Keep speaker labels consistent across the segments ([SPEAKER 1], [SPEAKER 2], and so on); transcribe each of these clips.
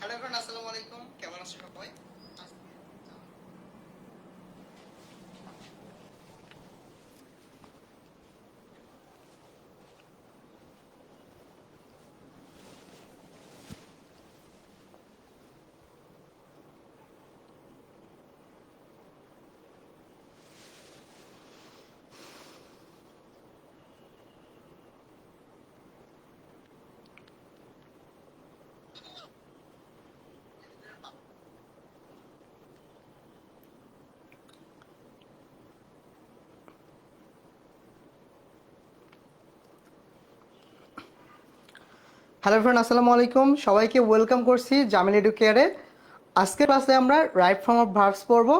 [SPEAKER 1] Hello everyone, আসসালামু আলাইকুম। কেমন আছো সবাই? হ্যালো এভরিওয়ান, আসসালামু আলাইকুম। সবাইকে ওয়েলকাম করছি জামিল এডুকেয়ারে। আজকের ক্লাসে আমরা রাইট ফর্ম অফ ভার্বস পড়ব।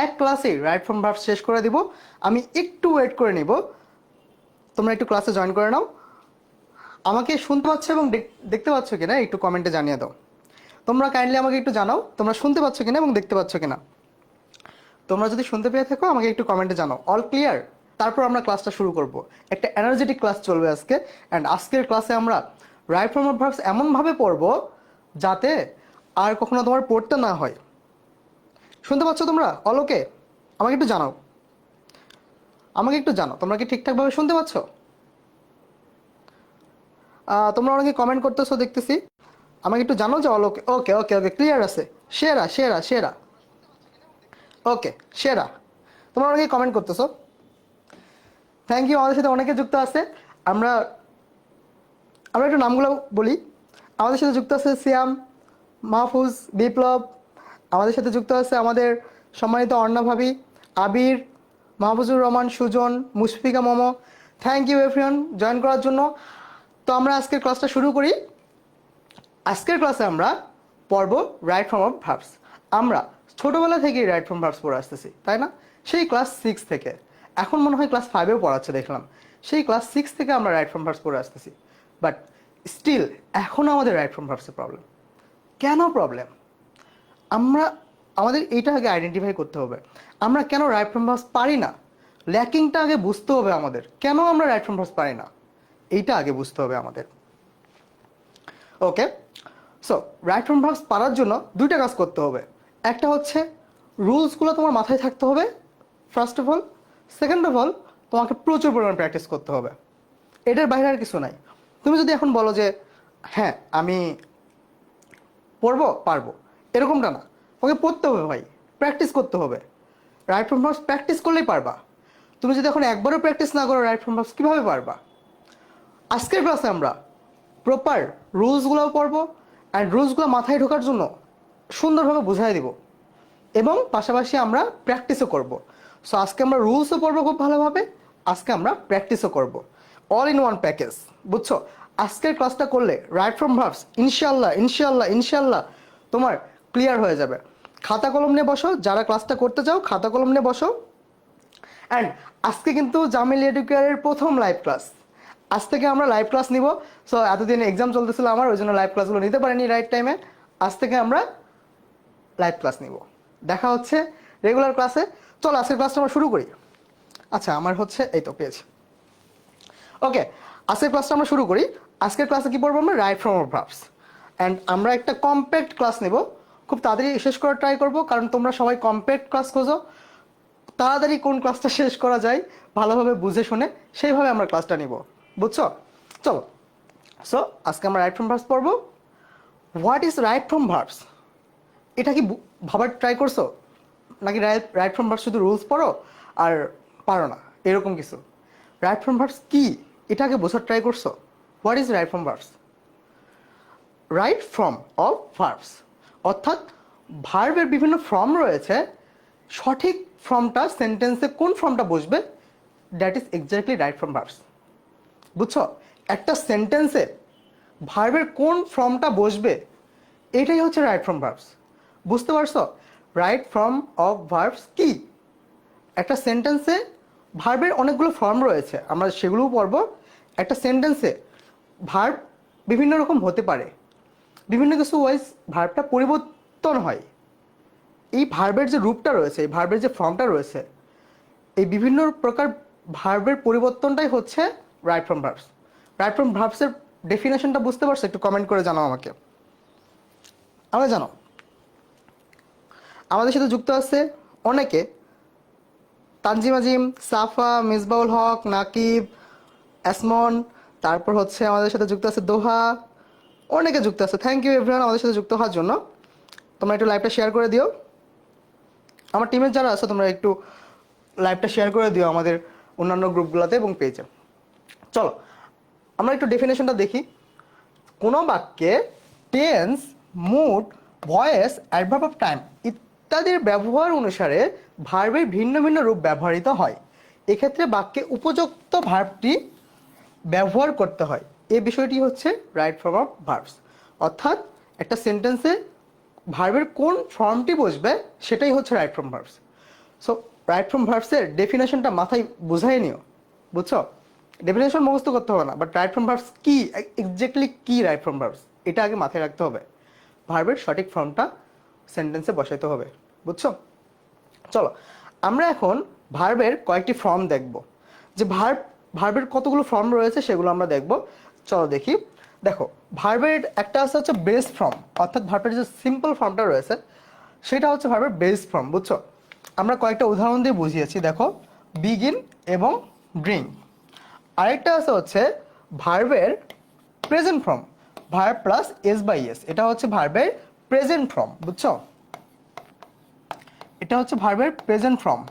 [SPEAKER 1] এক ক্লাসেই রাইট ফর্ম ভার্বস শেষ করে দিব। আমি একটু ওয়েট করে নিব, তোমরা একটু ক্লাসে জয়েন করে নাও। আমাকে শুনতে পাচ্ছ এবং দেখতে পাচ্ছ কিনা একটু কমেন্টে জানিয়ে দাও। তোমরা কাইন্ডলি আমাকে একটু জানাও তোমরা শুনতে পাচ্ছ কিনা এবং দেখতে পাচ্ছ কিনা। তোমরা যদি শুনতে পেয়ে থাকো আমাকে একটু কমেন্টে জানাও অল ক্লিয়ার। তারপর আমরা ক্লাসটা শুরু করব। একটা এনার্জেটিক ক্লাস চলবে আজকে। অ্যান্ড আজকের ক্লাসে আমরা রাইট ফর্ম অফ ভার্বস এমনভাবে পড়ব যাতে আর কখনো তোমার পড়তে না হয়। শুনতে পাচ্ছ তোমরা অল ওকে? আমাকে একটু জানাও, আমাকে একটু জানাও তোমরা কি ঠিকঠাকভাবে শুনতে পাচ্ছ? তোমরা অনেকে কমেন্ট করতেছো দেখতেছি। আমাকে একটু জানো যে অল ওকে? ওকে ওকে ওকে, ক্লিয়ার আছে। সেরা সেরা সেরা। ওকে সেরা। তোমরা অনেকে কমেন্ট করতেছো, থ্যাংক ইউ। আমাদের সাথে অনেকে যুক্ত আছে। আমরা আমরা একটু নামগুলো বলি। আমাদের সাথে যুক্ত আছে সিয়াম, মাহফুজ, বিপ্লব। আমাদের সাথে যুক্ত আছে আমাদের সম্মানিত অর্ণা ভাবি, Abir, Mahfuzur Rahman, Sujon, Mushfika Momo. Thank you everyone join করার জন্য। তো আমরা আজকের ক্লাসটা শুরু করি। আজকের ক্লাসে আমরা পড়ব রাইট ফর্ম অফ ভার্বস। আমরা ছোটবেলা থেকেই রাইট ফর্ম ভার্বস পড়ে আসতেছি, তাই না? সেই ক্লাস 6 থেকে, এখন মনে হয় ক্লাস 5এও পড়াচ্ছে দেখলাম। সেই ক্লাস 6 থেকে আমরা রাইট ফর্ম ভার্বস পড়ে আসতেছি। বাট স্টিল এখনও আমাদের রাইট ফর্ম ভার্বসের প্রবলেম। কেন প্রবলেম? আমরা আমাদের এইটা আগে আইডেন্টিফাই করতে হবে। আমরা কেন রাইট ফর্ম ভার্বস পারি না? ল্যাকিংটা আগে বুঝতে হবে আমাদের। কেন আমরা রাইট ফর্ম ভার্বস পারি না এইটা আগে বুঝতে হবে আমাদের। ওকে, সো রাইট ফর্ম ভার্বস পারার জন্য দুইটা কাজ করতে হবে। একটা হচ্ছে রুলসগুলো তোমার মাথায় থাকতে হবে first of all. Second of all তোমাকে প্রচুর পরিমাণ প্র্যাকটিস করতে হবে। এটার বাইরে আর কিছু নাই। তুমি যদি এখন বলো যে হ্যাঁ আমি পড়বো পারবো, এরকমটা না। তোমাকে পড়তে হবে ভাই, প্র্যাকটিস করতে হবে। রাইট ফর্ম ভার্বস প্র্যাকটিস করলেই পারবা। তুমি যদি এখন একবারও প্র্যাকটিস না করো রাইট ফর্ম ভার্বস কীভাবে পারবা? আজকের ক্লাসে আমরা প্রপার রুলসগুলোও পড়বো। অ্যান্ড রুলসগুলো মাথায় ঢোকার জন্য সুন্দরভাবে বুঝাই দিব এবং পাশাপাশি আমরা প্র্যাকটিসও করব। সো আজকে আমরা রুলসও পড়বো খুব ভালোভাবে, আজকে আমরা প্র্যাকটিসও করব। অল ইন ওয়ান প্যাকেজ, বুঝছো? আজকের ক্লাসটা করলে রাইট ফর্ম ভার্বস ইনশাল্লাহ ইনশাল্লাহ ইনশাল্লাহ তোমার ক্লিয়ার হয়ে যাবে। খাতা কলম নিয়ে বসো, যারা ক্লাসটা করতে চাও খাতা কলম নিয়ে বসো। অ্যান্ড আজকে কিন্তু জামিল এডুকেয়ারের প্রথম লাইভ ক্লাস। আজ থেকে আমরা লাইভ ক্লাস নিব। সো এতদিন এক্সাম চলতেছিল আমার, ওই জন্য লাইভ ক্লাসগুলো নিতে পারিনি রাইট টাইমে। আজ থেকে আমরা লাইভ ক্লাস নিব। দেখা হচ্ছে রেগুলার ক্লাসে। চলো আজকের ক্লাসটা আমরা শুরু করি। আচ্ছা আমার হচ্ছে এই তো পেয়েছি। ওকে, আজকের ক্লাসটা আমরা শুরু করি। আজকের ক্লাসে কি পড়বো আমরা? Right form of verbs. And আমরা একটা কম্প্যাক্ট ক্লাস নেব। খুব তাড়াতাড়ি শেষ করার ট্রাই করবো, কারণ তোমরা সবাই কম্প্যাক্ট ক্লাস খোঁজো। তাড়াতাড়ি কোন ক্লাসটা শেষ করা যায় ভালোভাবে বুঝে শুনে সেইভাবে আমরা ক্লাসটা নিব, বুঝছো? চলো, সো আজকে আমরা রাইট ফর্ম ভার্বস পড়বো। What is right form verbs? এটা কি ভাবার ট্রাই করছো? নাকি রাইট ফর্ম ভার্বস শুধু রুলস পড়ো আর পারো না, এরকম কিছু? রাইট ফর্ম ভার্বস কি এটাকে বোঝার ট্রাই করছো? What is right form verbs? Right form of verbs অর্থাৎ ভার্বের বিভিন্ন ফর্ম রয়েছে। সঠিক ফর্মটা সেন্টেন্সে কোন ফর্মটা বসবে, that is exactly right form verbs. বুঝছো? একটা সেন্টেন্সে ভার্বের কোন ফর্মটা বসবে এটাই হচ্ছে রাইট ফর্ম ভার্বস। বুঝতে পারছো রাইট ফর্ম অফ ভার্বস কি? একটা সেন্টেন্সে ভার্বের অনেকগুলো ফর্ম রয়েছে, আমরা সেগুলোও পড়বো। একটা সেন্টেন্সে ভার্ব বিভিন্ন রকম হতে পারে, বিভিন্ন কিছু ওয়াইজ ভার্বটা পরিবর্তন হয়। এই ভার্বের যে রূপটা রয়েছে, এই ভার্বের যে ফর্মটা রয়েছে, এই বিভিন্ন প্রকার ভার্বের পরিবর্তনটাই হচ্ছে right form verbs. Right form ভার্বসের ডেফিনেশনটা বুঝতে পারছো? একটু কমেন্ট করে জানাও আমাকে। আমরা জানো আমাদের সাথে যুক্ত আছে অনেকে, তানজিম আজিম, সাফা, মিসবাউল হক, নাকিব, অ্যাসমন, তারপর হচ্ছে আমাদের সাথে যুক্ত আছে দোহা, অনেকে যুক্ত আছে। থ্যাংক ইউ এভরিওয়ান আমাদের সাথে যুক্ত হওয়ার জন্য। তোমরা একটু লাইভটা শেয়ার করে দিও, আমার টিমের যারা আছে তোমরা একটু লাইভটা শেয়ার করে দিও আমাদের অন্যান্য গ্রুপগুলোতে এবং পেজে। চলো আমরা একটু ডেফিনেশনটা দেখি। কোনো বাক্যে tense, mood, voice, adverb of time ইত্যাদির ব্যবহার অনুসারে ভার্বের ভিন্ন ভিন্ন রূপ ব্যবহৃত হয়। এক্ষেত্রে বাক্যে উপযুক্ত ভার্বটি ব্যবহার করতে হয়। এই বিষয়টি হচ্ছে রাইট ফর্ম অফ ভার্বস, অর্থাৎ একটা সেন্টেন্সে ভার্বের কোন ফর্মটি বসবে সেটাই হচ্ছে right form verbs. So right form ভার্বসের ডেফিনেশনটা মাথায় বুঝাই নিও, বুঝছো? ডেফিনেশন মুখস্থ করতে হবে না, বাট রাইট ফর্ম ভার্বস কি, এক্স্যাক্টলি কি রাইট ফর্ম ভার্বস এটা আগে মাথায় রাখতে হবে। ভার্বের সঠিক ফর্মটা সেন্টেন্সে বসাইতে হবে, বুঝছো? চলো আমরা এখন ভার্বের কয়েকটি ফর্ম দেখব, যে ভার্বের কতগুলো ফর্ম রয়েছে সেগুলো আমরা দেখব। চলো দেখি। দেখো ভার্বের একটা আছে হচ্ছে বেস ফর্ম, অর্থাৎ ভার্বের যে সিম্পল ফর্মটা রয়েছে সেটা হচ্ছে ভার্বের বেস ফর্ম, বুঝছো? আমরা কয়েকটা উদাহরণ দিয়ে বুঝিয়েছি, দেখো বিগিন এবং ব্রিং। আরেকটা আছে হচ্ছে ভার্বের present form, verb plus S by S, এটা হচ্ছে ভার্বের প্রেজেন্ট ফর্ম, বুঝছো? এটা হচ্ছে ভার্বের প্রেজেন্ট ফর্ম।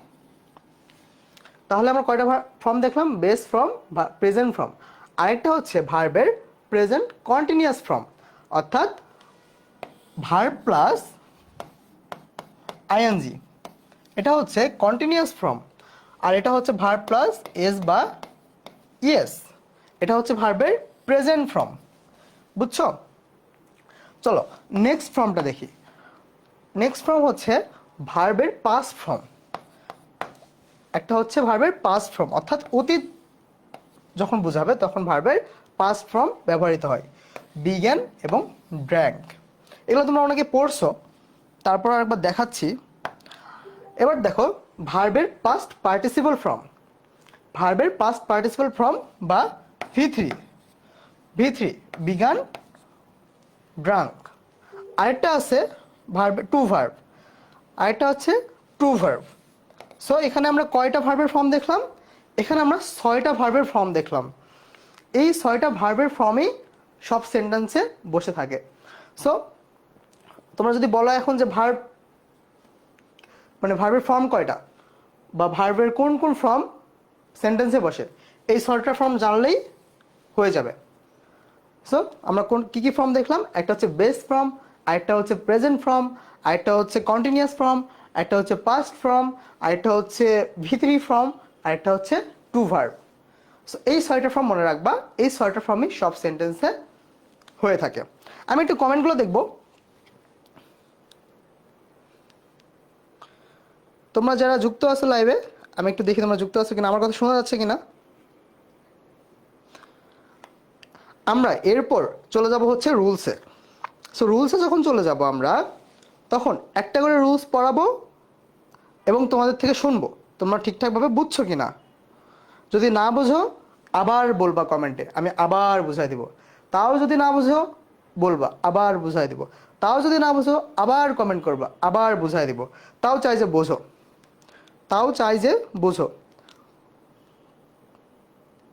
[SPEAKER 1] তাহলে আমরা কয়টা ফর্ম দেখলাম? Base form, present form. আরেকটা হচ্ছে ভার্বের প্রেজেন্ট কন্টিনিউয়াস ফর্ম, অর্থাৎ ভার্ব প্লাস আইএনজি, এটা হচ্ছে কন্টিনিউয়াস ফর্ম। আর এটা হচ্ছে ভার্ব প্লাস এস বা ইয়েস, এটা হচ্ছে ভার্বের প্রেজেন্ট ফর্ম, বুঝছো? চলো নেক্সট ফর্মটা দেখি। নেক্সট ফর্ম হচ্ছে ভার্বের পাস্ট ফর্ম। একটা হচ্ছে ভার্বের পাস্ট ফর্ম, অর্থাৎ অতীত যখন বোঝাবে তখন ভার্বের পাস্ট ফর্ম ব্যবহৃত হয়, বিগ্যান এবং ড্র্যাঙ্ক। এগুলো তোমরা অনেকে পড়ছো, তারপর আরেকবার দেখাচ্ছি। এবার দেখো ভার্বের পাস্ট পার্টিসিপল ফর্ম। ভার্বের পাস্ট পার্টিসিপল ফর্ম বা ভি3, বিগান, ড্রাঙ্ক। আরেকটা আছে ভার্ব টু ভার্ব, আরেকটা হচ্ছে টু ভার্ব। সো এখানে আমরা কয়টা ভার্বের ফর্ম দেখলাম? এখানে আমরা 6টা ভার্বের ফর্ম দেখলাম। এই 6টা ভার্বের ফর্মেই সব সেন্টেন্সে বসে থাকে। সো তোমরা যদি বলো এখন যে ভার্ব মানে ভার্বের ফর্ম কয়টা বা ভার্বের কোন কোন ফর্ম সেন্টেন্সে বসে, এই 6টা ফর্ম জানলেই হয়ে যাবে। সো আমরা কি কি ফর্ম দেখলাম? একটা হচ্ছে বেস ফর্ম, আরেকটা হচ্ছে প্রেজেন্ট ফর্ম, আরেকটা হচ্ছে কন্টিনিউয়াস ফর্ম, একটা হচ্ছে পাস্ট ফর্ম, আরেকটা হচ্ছে ভি3 ফর্ম, আরেকটা হচ্ছে টু ভার্ব। সো এই 6টা ফর্ম মনে রাখবা, এই 6টা ফর্মই সব সেন্টেন্সে হয়ে থাকে। আমি একটু কমেন্টগুলো দেখব। তোমরা যারা যুক্ত আছো লাইভে, আমি একটু দেখি তোমরা যুক্ত আছো কিনা, আমার কথা শোনা যাচ্ছে কিনা। আমরা এরপর চলে যাব হচ্ছে রুলসে। সো রুলসে যখন চলে যাব আমরা, তখন একটা করে রুলস পড়াবো এবং তোমাদের থেকে শুনবো তোমরা ঠিকঠাকভাবে বুঝছো কিনা। যদি না বুঝো আবার বলবা কমেন্টে, আমি আবার বুঝাই দিব। তাও যদি না বুঝো বলবা, আবার বুঝাই দিব। তাও যদি না বুঝো আবার কমেন্ট করবা, আবার বুঝাই দিব। তাও চাই যে বোঝো, তাও চাই যে বোঝো,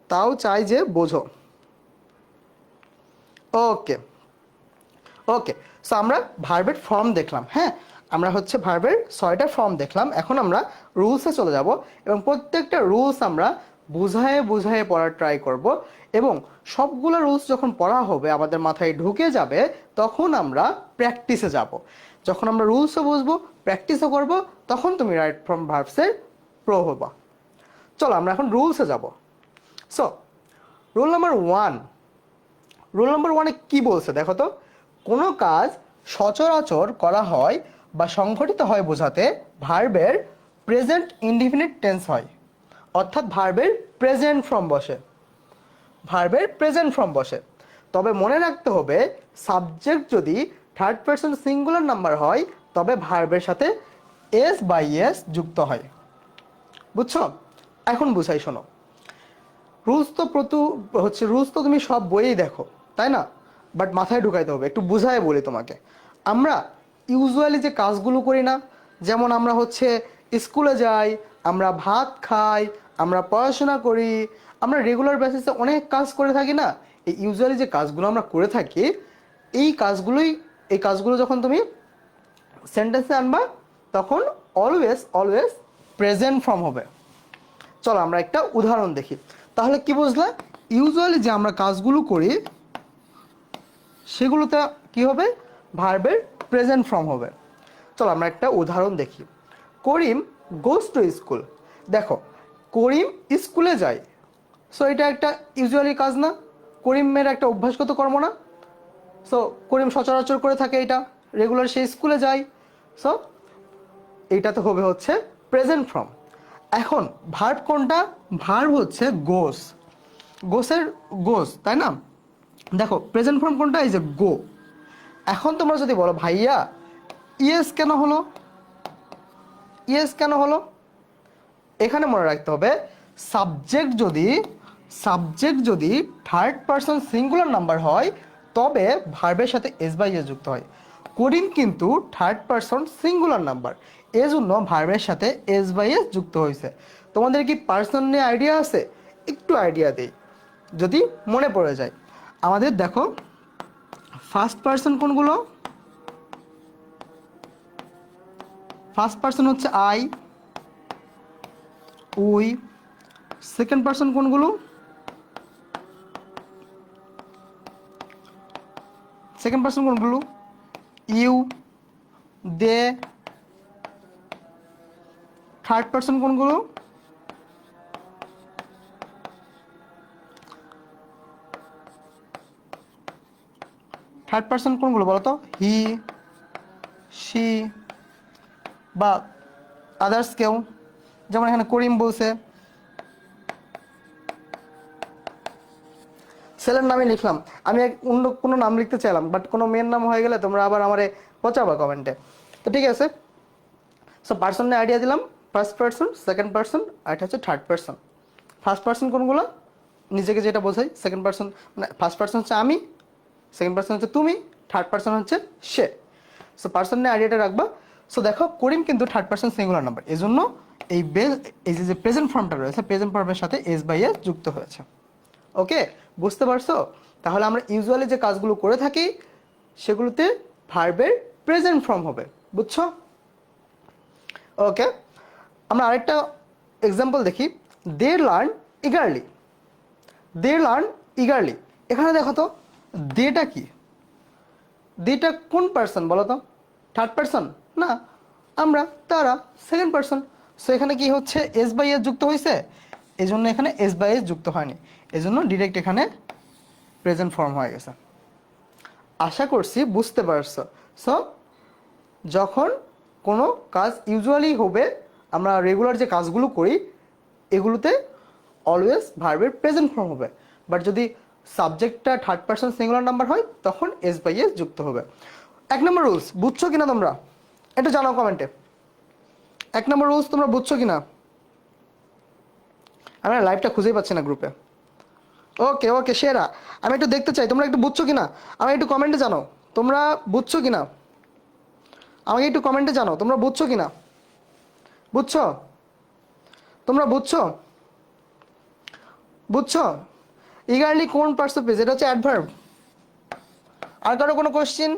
[SPEAKER 1] তাও চাই যে বোঝো। ওকে ওকে। সো আমরা ভার্বের ফর্ম দেখলাম, হ্যাঁ আমরা হচ্ছে ভার্বের 6টা ফর্ম দেখলাম। এখন আমরা রুলসে চলে যাব এবং প্রত্যেকটা রুলস আমরা বুঝায়ে বুঝায়ে পড়ার ট্রাই করব, এবং সবগুলো রুলস যখন পড়া হবে আমাদের মাথায় ঢুকে যাবে তখন আমরা প্র্যাকটিসে যাব। যখন আমরা রুলসও বুঝবো, প্র্যাকটিসও করব, তখন তুমি রাইট ফর্ম ভার্বসের প্রো হবা। চলো আমরা এখন রুলসে যাব। So rule number 1, rule number 1-এ কি বলছে দেখো তো? কোনো কাজ সচরাচর করা হয় বা সংঘটিত হয় বোঝাতে ভার্বের প্রেজেন্ট ইনডিফিনিট টেন্স হয়, অর্থাৎ ভার্বের প্রেজেন্ট ফর্ম বসে, ভার্বের প্রেজেন্ট ফর্ম বসে। তবে মনে রাখতে হবে সাবজেক্ট যদি থার্ড পারসন সিঙ্গুলার নাম্বার হয় তবে ভার্বের সাথে এস বাই এস যুক্ত হয়, বুঝছো? এখন বুঝাই, শোনো। রুলস তো তুমি সব বইয়েই দেখো, তাই না? বাট মাথায় ঢুকাইতে হবে, একটু বুঝায় বলি তোমাকে। আমরা ইউজুয়ালি যে কাজগুলো করি না, যেমন আমরা হচ্ছে স্কুলে যাই, আমরা ভাত খাই, আমরা পড়াশোনা করি, আমরা রেগুলার বেসিসে অনেক কাজ করে থাকি না, এই ইউজুয়ালি যে কাজগুলো আমরা করে থাকি এই কাজগুলো যখন তুমি সেন্টেন্সে আনবা তখন অলওয়েজ অলওয়েজ প্রেজেন্ট ফর্ম হবে। চলো আমরা একটা উদাহরণ দেখি। তাহলে কি বুঝলে? ইউজুয়ালি যে আমরা কাজগুলো করি সেগুলোতে কি হবে? ভার্বের প্রেজেন্ট ফর্ম হবে। চলো আমরা একটা উদাহরণ দেখি। করিম গোজ টু স্কুল। দেখো, করিম স্কুলে যায়, সো এটা একটা ইউজুয়ালি কাজ না? করিমের একটা অভ্যাসগত কর্ম না? সো করিম সচরাচর করে থাকে, এটা রেগুলার সে স্কুলে যায়, সো এইটাতে হবে হচ্ছে প্রেজেন্ট ফর্ম। এখন ভার্ব কোনটা? ভার্ব হচ্ছে গোস, গোসের গোস, তাই না? দেখো প্রেজেন্ট ফর্ম কোনটা? এই যে গো। এখন তোমরা যদি বলো ভাইয়া ইয়েস কেন হলো, ইয়েস কেন হলো, এখানে মনে রাখতে হবে সাবজেক্ট যদি থার্ড পারসন সিঙ্গুলার নাম্বার হয় তবে ভার্বের সাথে এস বাই এস যুক্ত হয়। করিম কিন্তু থার্ড পারসন সিঙ্গুলার নাম্বার, এজন্য ভার্বের সাথে এস বাই এস যুক্ত হয়েছে। তোমাদের কি পার্সন নিয়ে আইডিয়া আছে? একটু আইডিয়া দেই যদি মনে পড়ে যায়। আমাদের দেখো ফার্স্ট পারসন কোনগুলো? ফার্স্ট পারসন হচ্ছে আই, উই। সেকেন্ড পারসন কোনগুলো? সেকেন্ড পারসন কোনগুলো? You, they. থার্ড পারসন কোনগুলো? থার্ড পারসন কোনগুলো বলো তো? হি, শি বা আদার্স কেউ, যেমন এখানে করিম বলছে। ছেলের নামই লিখলাম, আমি অন্য কোনো নাম লিখতে চাইলাম, বাট কোনো মেয়ের নাম হয়ে গেলে তোমরা আবার আমারে পচাবা কমেন্টে। তো ঠিক আছে, সো পার্সনের আইডিয়া দিলাম, ফার্স্ট পার্সন, সেকেন্ড পার্সন, আর এটা হচ্ছে থার্ড পার্সন। ফার্স্ট পার্সন কোনগুলো? নিজেকে যেটা বোঝাই। সেকেন্ড পার্সন মানে ফার্স্ট পার্সন হচ্ছে আমি, সেকেন্ড পার্সন হচ্ছে তুমি, থার্ড পার্সন হচ্ছে সে। সো পার্সনের আইডিয়াটা রাখবা। সো দেখো করিম কিন্তু থার্ড পার্সন সিঙ্গুলার নাম্বার, এই জন্য এই যে প্রেজেন্ট ফর্মটা রয়েছে প্রেজেন্ট ফর্মের সাথে এস বাই এস যুক্ত হয়েছে। ওকে, বুঝতে পারছো? তাহলে আমরা ইউজুয়ালি যে কাজগুলো করে থাকি সেগুলোতে ভার্বের প্রেজেন্ট ফর্ম হবে, বুঝছো? ওকে, আমরা আরেকটা এক্সাম্পল দেখি। They learn eagerly. They learn eagerly, এখানে দেখো তো দেটা কি? দেটা কোন পার্সন বলো তো? থার্ড পার্সন না, আমরা, তারা, সেকেন্ড পার্সন। সো এখানে কি হচ্ছে? এস বাই এস যুক্ত হয়েছে, এই জন্য এখানে এস বাই এস যুক্ত হয়নি, এই জন্য ডিরেক্ট এখানে প্রেজেন্ট ফর্ম হয়ে গেছে। আশা করছি বুঝতে পারছো। সো যখন কোনো কাজ ইউজুয়ালি হবে, আমরা রেগুলার যে কাজগুলো করি এগুলোতে অলওয়েজ ভার্বের প্রেজেন্ট ফর্ম হবে, বাট যদি সাবজেক্টটা থার্ড পার্সন সিঙ্গুলার নাম্বার হয় তখন এস বাই এস যুক্ত হবে। 1 নম্বর রুলস বুঝছো কিনা তোমরা? এটা জানাও কমেন্টে। 1 নম্বর রুলস তোমরা বুঝছো কিনা? আমি লাইভটা খুঁজেই পাচ্ছি না গ্রুপে। ওকে ওকে সেরা, আমি একটু দেখতে চাই তোমরা একটু বুঝছো কিনা, আমাকে একটু কমেন্টে জানাও তোমরা বুঝছো কিনা, আমাকে একটু কমেন্টে জানাও তোমরা বুঝছো কিনা। বুঝছো? তোমরা বুঝছো? বুঝছো? ইগারলি কোন পার্সেন্টেজ? এটা হচ্ছে অ্যাডভার্ব। আর কারো কোনো কোশ্চেন?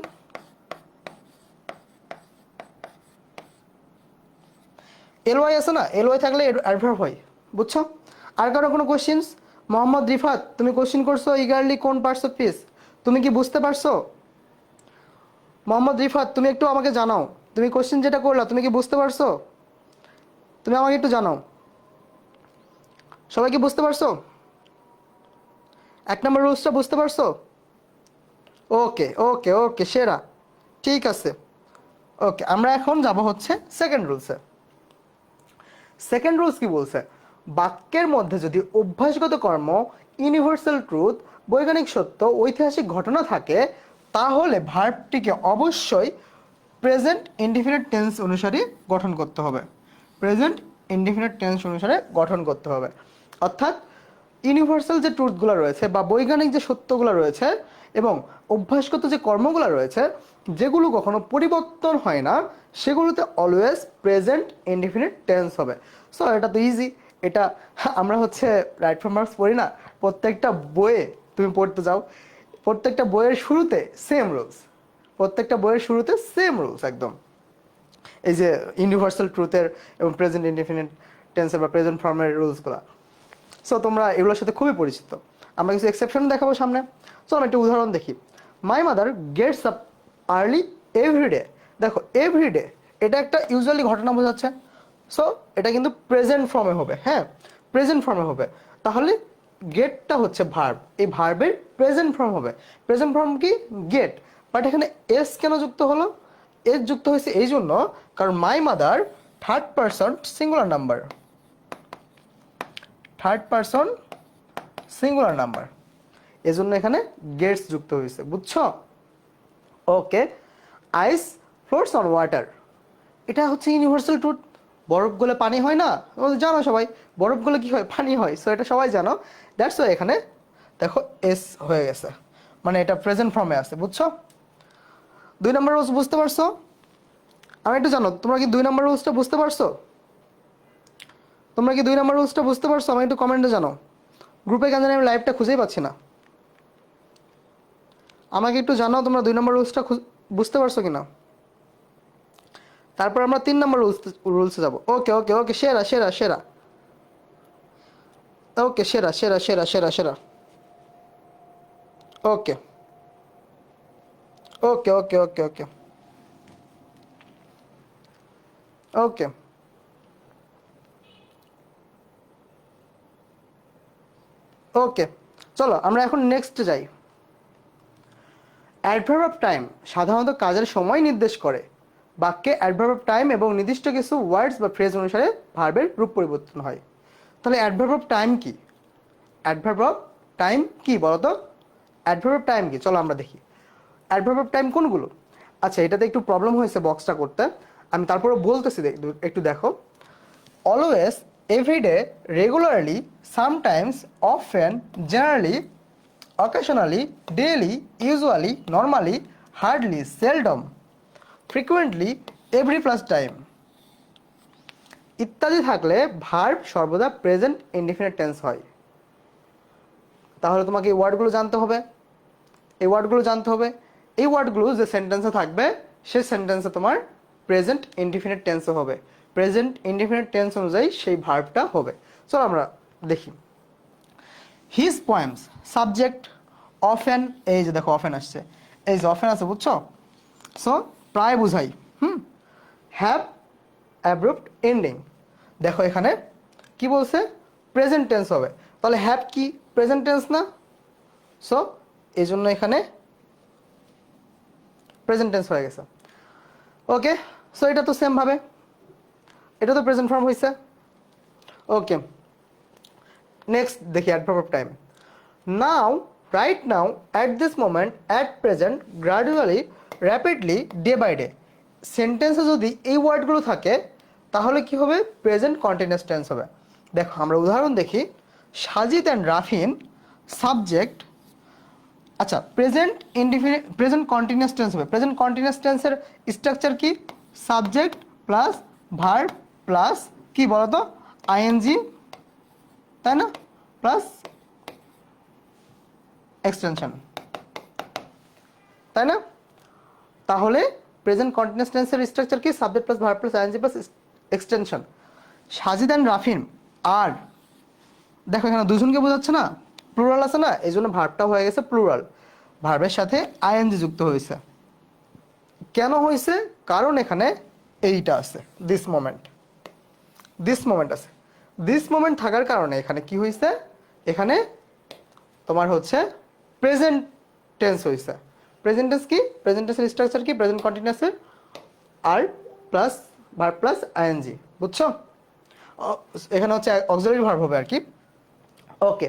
[SPEAKER 1] এলওয়াই আছে না, এলওয়াই থাকলে অ্যাডভার্ব হয়, বুঝছো? আর কারো কোনো কোশ্চেন্স? মোহাম্মদ রিফাত তুমি কোশ্চেন করছো ইগারলি কোন পার্টস অফ স্পিচ, তুমি কি বুঝতে পারছো? মোহাম্মদ রিফাত তুমি একটু আমাকে জানাও, তুমি কোশ্চেন যেটা করলা তুমি কি বুঝতে পারছো? তুমি আমাকে একটু জানাও, সবাই কি বুঝতে পারছো? 1 নম্বর রুলসটা বুঝতে পারছো? ওকে ওকে ওকে সেরা, ঠিক আছে। ওকে, আমরা এখন যাব হচ্ছে সেকেন্ড রুলসে। সেকেন্ড রুলস কি বলছে? বাক্যের মধ্যে যদি অভ্যাসগত কর্ম, ইউনিভার্সাল ট্রুথ, বৈজ্ঞানিক সত্য, ঐতিহাসিক ঘটনা থাকে তাহলে ভার্বটিকে অবশ্যই প্রেজেন্ট ইনডিফিনিট টেন্স অনুসারে গঠন করতে হবে। প্রেজেন্ট ইনডিফিনিট টেন্স অনুসারে গঠন করতে হবে, অর্থাৎ ইউনিভার্সাল যে ট্রুথগুলো রয়েছে বা বৈজ্ঞানিক যে সত্যগুলো রয়েছে এবং অভ্যাসগত যে কর্মগুলো রয়েছে যেগুলো কখনো পরিবর্তন হয় না সেগুলোতে অলওয়েজ প্রেজেন্ট ইনডিফিনিট টেন্স হবে। সো এটা তো ইজি, এটা আমরা হচ্ছে রাইট ফ্রম মার্কস পড়ি না, প্রত্যেকটা বইয়ে তুমি পড়তে যাও, প্রত্যেকটা বইয়ের শুরুতে সেম রুলস, প্রত্যেকটা বইয়ের শুরুতে সেম রুলস একদম, এই যে ইউনিভার্সাল ট্রুথের এবং প্রেজেন্ট ইনডিফিনিট টেন্সের বা প্রেজেন্ট ফর্মের রুলসগুলো। সো তোমরা এগুলোর সাথে খুবই পরিচিত। আমরা কিছু এক্সেপশন দেখাবো সামনে। সো আমরা একটা উদাহরণ দেখি। My mother gets up early everyday. দেখো এভরিডে এটা একটা ইউজুয়ালি ঘটনা বোঝাচ্ছে। সো এটা কিন্তু প্রেজেন্ট ফর্মে হবে, হ্যাঁ প্রেজেন্ট ফর্মে হবে। তাহলে গেটটা হচ্ছে ভার্ব, এই ভার্বের প্রেজেন্ট ফর্ম হবে। প্রেজেন্ট ফর্ম কি গেট, বাট এখানে এস কেন যুক্ত হলো? এস যুক্ত হয়েছে এই জন্য কারণ my mother third person singular number, third person singular number, এজন্য এখানে গেটস যুক্ত হয়েছে, বুঝছো? ওকে। আইস ফ্লোটস অন ওয়াটার, এটা হচ্ছে ইউনিভার্সাল ট্রুথ। বরফ গলে পানি হয় না, জানো সবাই বরফ গলে কি হয়, পানি হয়। সো এটা সবাই জানো, দ্যাটস ওয়াই এখানে দেখো এস হয়ে গেছে, মানে এটা প্রেজেন্ট ফর্মে আছে, বুঝছো? 2 নম্বর রুলস বুঝতে পারছো? আমি একটু জানো তোমরা কি 2 নম্বর রুলসটা বুঝতে পারছো? তোমরা কি 2 নম্বর রুলসটা বুঝতে পারছো? আমি একটু কমেন্টে জানো। গ্রুপে কেন জানি আমি লাইভটা খুঁজেই পাচ্ছি না। আমাকে একটু জানাও তোমরা 2 নম্বর রুলসটা বুঝতে পারছো কিনা। তারপর আমরা 3 নম্বর রুলসে যাব। ওকে ওকে ওকে, সেরা সেরা সেরা, ওকে সেরা সেরা সেরা সেরা সেরা, ওকে ওকে ওকে ওকে ওকে ওকে ওকে। চলো আমরা এখন নেক্সট যাই। অ্যাডভার্ব অফ টাইম সাধারণত কাজের সময় নির্দেশ করে। বাক্যে অ্যাডভার্ব অফ টাইম এবং নির্দিষ্ট কিছু ওয়ার্ডস বা ফ্রেজ অনুসারে ভার্বের রূপ পরিবর্তন হয়। তাহলে অ্যাডভার্ব অফ টাইম কি? অ্যাডভার্ব অফ টাইম কি বলো তো? অ্যাডভার্ব অফ টাইম কি চলো আমরা দেখি। অ্যাডভার্ব অফ টাইম কোনগুলো? আচ্ছা এটাতে একটু প্রবলেম হয়েছে বক্সটা করতে, আমি তারপরে বলতেছি, একটু দেখো। Always, everyday, regularly, sometimes, often, generally, occasionally, daily, usually, normally, hardly, seldom, frequently, every plus time ইত্যাদি থাকলে ভার্ব সর্বদা প্রেজেন্ট ইনডিফিনিট টেন্স হয়। তাহলে তোমাকে এই ওয়ার্ডগুলো জানতে হবে, এই ওয়ার্ডগুলো জানতে হবে। এই ওয়ার্ডগুলো যে সেন্টেন্সে থাকবে সেই সেন্টেন্সে তোমার প্রেজেন্ট ইনডিফিনিট টেন্সও হবে, প্রেজেন্ট ইনডিফিনিট টেন্স অনুযায়ী সেই ভার্বটা হবে। চলো আমরা দেখি। হিজ পোয়েমস, সাবজেক্ট অফেন, এই যে দেখো অফেন আসছে, এই যে অফেন আছে, বুঝছো? সো প্রায় বুঝাই। হ্যাভ অ্যাব্রুপ্ট এন্ডিং, দেখো এখানে কি বলছে, প্রেজেন্ট টেন্স হবে। তাহলে হ্যাভ কি প্রেজেন্ট টেন্স না? সো এই জন্য এখানে প্রেজেন্ট টেন্স হয়ে গেছে। ওকে, সো এটা তো সেম ভাবে, এটা তো প্রেজেন্ট ফর্ম হয়েছে। ওকে, নেক্সট দেখি adverb of time. Now, right now, at this moment, at present, gradually, rapidly, day by day. সেন্টেন্সে যদি এই ওয়ার্ডগুলো থাকে তাহলে কি হবে? প্রেজেন্ট কন্টিনিউয়াস টেন্স হবে। দেখো আমরা উদাহরণ দেখি। সাজিদ অ্যান্ড রাফিন, সাবজেক্ট, আচ্ছা present indefinite, present continuous tense হবে। প্রেজেন্ট কন্টিনিউয়াস টেন্সের স্ট্রাকচার কি? সাবজেক্ট প্লাস ভার্ব প্লাস কি বলতো, আইএনজি, তাই না, প্লাস এক্সটেনশন, তাই না? তাহলে প্রেজেন্ট কন্টিনিউয়াস টেন্সের স্ট্রাকচার কি? Subject plus verb plus ING plus extension. Sajid and Rafin, আর দেখো এখানে দুজনকে বোঝাচ্ছে না, প্লুরাল আছে না, এই জন্য ভার্বটা হয়ে গেছে প্লুরাল, ভার্বের সাথে আইএনজি যুক্ত হয়েছে। কেন হয়েছে? কারণ এখানে এইটা আছে, দিস মোমেন্ট, দিস মোমেন্ট আছে। দিস মোমেন্ট থাকার কারণে এখানে কি হয়েছে? এখানে তোমার হচ্ছে প্রেজেন্ট টেন্স হয়েছে। প্রেজেন্ট টেন্স কি? প্রেজেন্ট টেন্সের স্ট্রাকচার কি? প্রেজেন্ট কন্টিনিউয়াসের আর প্লাস ভার্ব প্লাস আইএনজি, বুঝছো? এখানে হচ্ছে অক্সিলারি ভার্ব হবে আর কি। ওকে,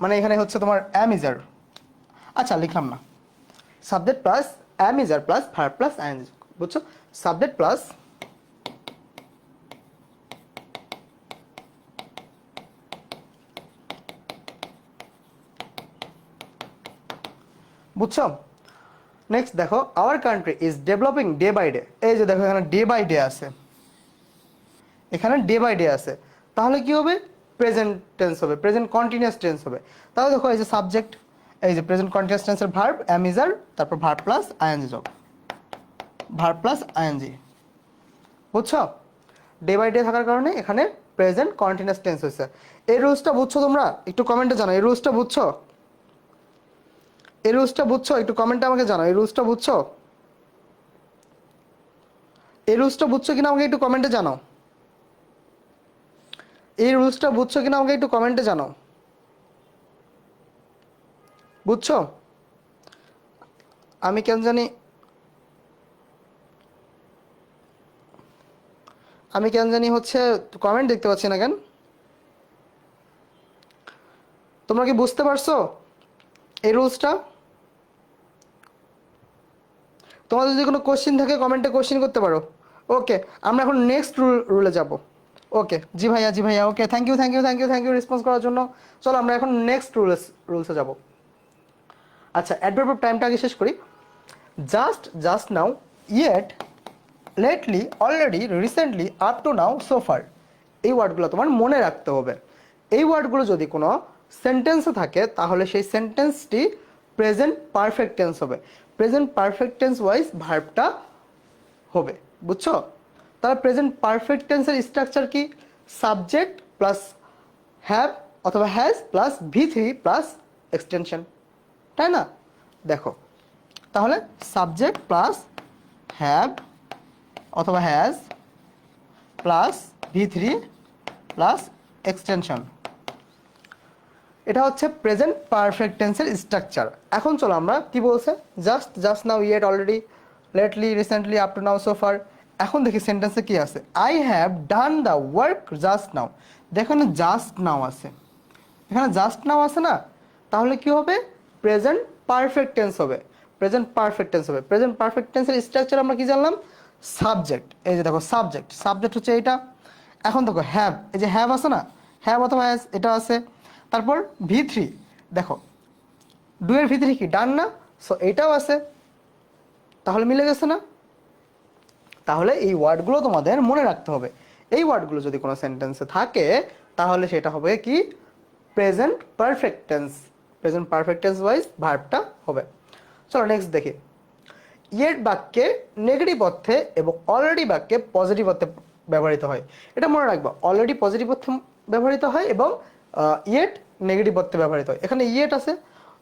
[SPEAKER 1] মানে এখানে হচ্ছে তোমার অ্যাম ইজ আর, আচ্ছা লিখলাম না, subject plus am is are plus verb plus ING, বুঝছো? সাবজেক্ট প্লাস বুঝছো? নেক্সট দেখো, our country is developing day by day. এই যে দেখো এখানে ডে বাই ডে আছে, এখানে ডে বাই ডে আছে, তাহলে কি হবে? প্রেজেন্ট টেন্স হবে, প্রেজেন্ট কন্টিনিউয়াস টেন্স হবে। তাহলে দেখো এই যে সাবজেক্ট, এই যে প্রেজেন্ট কন্টিনিউয়াস টেন্সের ভার্ব এম ইজ আর, তারপর ভার্ব প্লাস আইএনজি জব, ভার্ব প্লাস আইএনজি। বুঝছো? ডে বাই ডে থাকার কারণে এখানে প্রেজেন্ট কন্টিনিউয়াস টেন্স হয়েছে। এই রুলসটা বুঝছো তোমরা? একটু কমেন্টে জানাও এই রুলসটা বুঝছো? এই রুলসটা বুঝছো? একটু কমেন্টে আমাকে জানাও এই রুলসটা বুঝছো? এই রুলসটা বুঝছো কিনা আমাকে একটু কমেন্টে জানাও। এই রুলসটা বুঝছো কিনা আমাকে একটু কমেন্টে জানাও। বুঝছো? আমি কেন জানি হচ্ছে কমেন্ট দেখতে পাচ্ছি না কেন? তোমরা কি বুঝতে পারছো এই রুলসটা? তোমাদের যদি কোনো কোশ্চেন থাকে কমেন্টে কোশ্চেন করতে পারো। ওকে, আমরা এখন নেক্সট রুলে যাব। ওকে, জি ভাইয়া, জি ভাইয়া, okay, thank you, thank you, thank you, thank you response করার জন্য। চলো আমরা এখন নেক্সট রুলসে যাব। আচ্ছা, অ্যাডভার্ব অফ টাইমটা আগে শেষ করি। Just, just now, yet, lately, already, recently, up to now, so far. এই ওয়ার্ডগুলো তোমার মনে রাখতে হবে। এই ওয়ার্ডগুলো যদি কোনো সেন্টেন্সে থাকে তাহলে সেই সেন্টেন্সটি প্রেজেন্ট পারফেক্ট টেন্স হবে, প্রেজেন্ট পারফেক্ট টেন্স ওয়াইজ ভার্বটা হবে। বুঝছো? তাহলে প্রেজেন্ট পারফেক্ট টেন্সের স্ট্রাকচার কি? সাবজেক্ট প্লাস হ্যাভ অথবা has plus V3 plus extension, তাই না? দেখো তাহলে সাবজেক্ট প্লাস হ্যাভ অথবা has plus V3 plus extension, এটা হচ্ছে প্রেজেন্ট পারফেক্ট টেন্সের স্ট্রাকচার। এখন চলো আমরা কি বলছে, just, just now, yet, already, lately, recently, up to now, so far. এখন দেখি সেন্টেন্সে কি আছে। I have done the work just now. দেখো না জাস্ট নাও আছে, এখানে জাস্ট নাও আছে না? তাহলে কি হবে? প্রেজেন্ট পারফেক্ট টেন্স হবে, প্রেজেন্ট পারফেক্ট টেন্স হবে। প্রেজেন্ট পারফেক্ট টেন্সের স্ট্রাকচার আমরা কি জানলাম? সাবজেক্ট, এই যে দেখো সাবজেক্ট, সাবজেক্ট হচ্ছে এইটা। এখন দেখো হ্যাভ, এই যে হ্যাভ আছে না, হ্যাভ অথবা হ্যাজ, এটা আছে। তারপর V3, দেখো ডু এর V3 কি? ডান না? সো এটাও আছে, তাহলে মিলে গেছে না? তাহলে এই ওয়ার্ডগুলো তোমাদের মনে রাখতে হবে। এই ওয়ার্ডগুলো যদি কোনো সেন্টেন্সে থাকে তাহলে সেটা হবে কি? Present perfect tense, present perfect tense wise ভার্বটা হবে। চলো নেক্সট দেখি। ইয়েট বাক্যে নেগেটিভ অর্থে এবং অলরেডি বাক্যে পজিটিভ অর্থে ব্যবহৃত হয়। এটা মনে রাখবা, অলরেডি পজিটিভ অর্থে ব্যবহৃত হয় এবং ইয়েট নেগেটিভ অর্থে ব্যবহৃত হয়। এখানে ইয়েট আছে,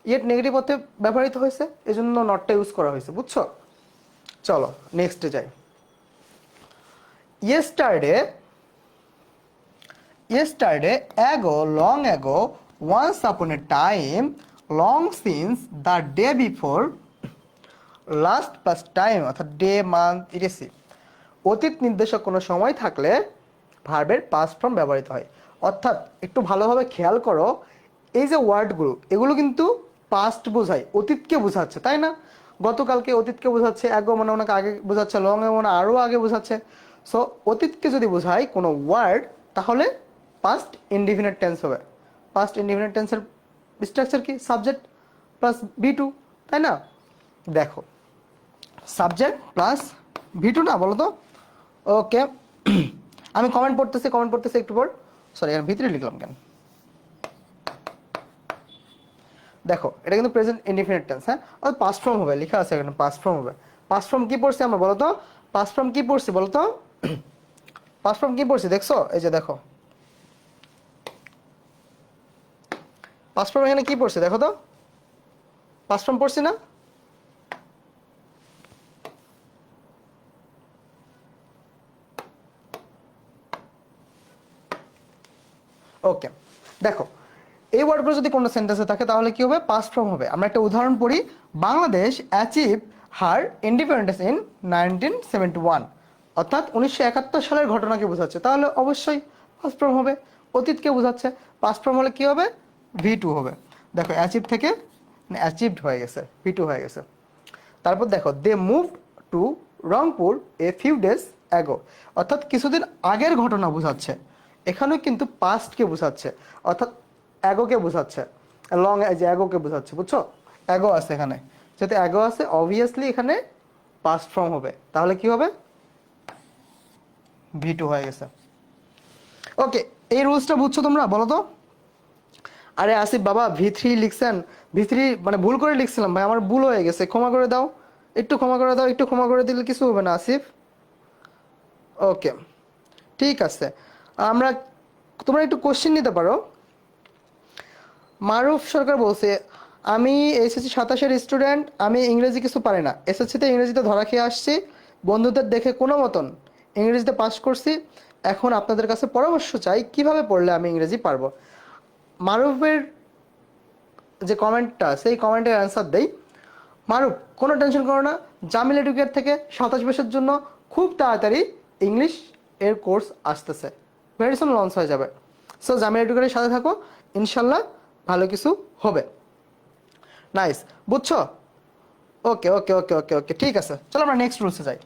[SPEAKER 1] ইয়েট নেগেটিভ অর্থে ব্যবহৃত হয়েছে, এই জন্য নটটা ইউজ করা হয়েছে। বুঝছো? চলো নেক্সটে যাই। yesterday, yesterday, ago, long ago, once upon a time, long since, the day before, last plus time অর্থাৎ ডে, মান্থ, ইটিসি। অতীত নির্দেশক কোনো সময় থাকলে ভার্বের পাস্ট ফর্ম ব্যবহৃত হয়। অর্থাৎ একটু ভালোভাবে খেয়াল করো, এই যে ওয়ার্ডগুলো এগুলো কিন্তু পাস্ট বোঝায়, অতীতকে বোঝাচ্ছে, তাই না? গতকালকে অতীতকে বোঝাচ্ছে, অ্যাগো মানে ওনাকে আগে বোঝাচ্ছে, লং এ মানে আরও আগে বোঝাচ্ছে। সো অতীতকে যদি বোঝায় কোনো ওয়ার্ড তাহলে পাস্ট ইনডিফিনিট টেন্স হবে। পাস্ট ইনডিফিনিট টেন্সের স্ট্রাকচার কি? সাবজেক্ট প্লাস V2, তাই না? দেখো সাবজেক্ট প্লাস V2 না, বলো তো? ওকে, আমি কমেন্ট পড়তেছি একটু পর। সরি, এখানে V3 লিখলাম কেন? দেখো এটা কিন্তু প্রেজেন্ট ইনডিফিনিট টেন্স, হ্যাঁ, আর পাস্ট ফর্ম হবে, লেখা আছে এখানে পাস্ট ফর্ম হবে। পাস্ট ফর্ম কি পড়ছি আমরা বলো তো? পাস্ট ফর্ম কি পড়ছি বলো তো? পাস্ট ফর্ম কি পড়ছি দেখছো? এই যে দেখো পাস্ট ফর্ম এখানে কি পড়ছি দেখো তো? পাস্ট ফর্ম পড়ছি না? ওকে, দেখো এই ওয়ার্ডগুলো যদি কোনো সেন্টেন্সে থাকে তাহলে কি হবে? পাস্ট ফর্ম হবে। আমরা একটা উদাহরণ পড়ি। Bangladesh achieve her independence in 1971, অর্থাৎ 1971 সালের ঘটনাকে বোঝাচ্ছে, তাহলে অবশ্যই পাস্ট ফর্ম হবে। অতীতকে বোঝাচ্ছে, পাস্ট ফর্ম হলে কি হবে? V2 হবে। দেখো অ্যাচিভ থেকে অ্যাচিভড হয়ে গেছে, V2 হয়ে গেছে। তারপর দেখো they move to Rangpur a few days ago, অর্থাৎ কিছুদিন আগের ঘটনা বোঝাচ্ছে। এখানেও কিন্তু পাস্টকে বোঝাচ্ছে, অর্থাৎ অ্যাগোকে বোঝাচ্ছে, লং, এই যে অ্যাগোকে বোঝাচ্ছে। বুঝছো? অ্যাগো আছে এখানে, যেহেতু অ্যাগো আছে অবভিয়াসলি এখানে পাস্ট ফর্ম হবে, তাহলে কি হবে V2 হয়ে গেছে। ওকে, এই রুলসটা বুঝছো তোমরা, বলো তো। আরে আসিফ বাবা V3 লিখছেন, V3 মানে ভুল করে লিখছিলাম ভাই, আমার ভুল হয়ে গেছে, ক্ষমা করে দাও, একটু ক্ষমা করে দাও, একটু ক্ষমা করে দিলে কিছু হবে না আসিফ। ওকে ঠিক আছে, আমরা তোমরা একটু কোশ্চেন নিতে পারো। মারুফ সরকার বলছে, আমি এসএসসি 27-এর স্টুডেন্ট, আমি ইংরেজি কিছু পারি না, এসএসসিতে ইংরেজিতে ধরা খেয়ে আসছি, বন্ধুদের দেখে কোনো মতন ইংরেজিতে পাস করছি, এখন আপনাদের কাছে পরামর্শ চাই কিভাবে পড়লে আমি ইংরেজি পারবো। মারুফের যে কমেন্টটা সেই কমেন্টের অ্যান্সার দেই। মারুফ কোনো টেনশন করো না, জামিল এডুকেট থেকে 27 বছরের জন্য খুব তাড়াতাড়ি ইংলিশ এর কোর্স আসতেছে, ভেরি সুন লঞ্চ হয়ে যাবে। সো জামিল এডুকেটের সাথে থাকো, ইনশাল্লাহ ভালো কিছু হবে। নাইস, বুঝছো? ওকে ওকে ওকে ওকে ওকে ঠিক আছে, চলো আমরা নেক্সট রুলসে যাই।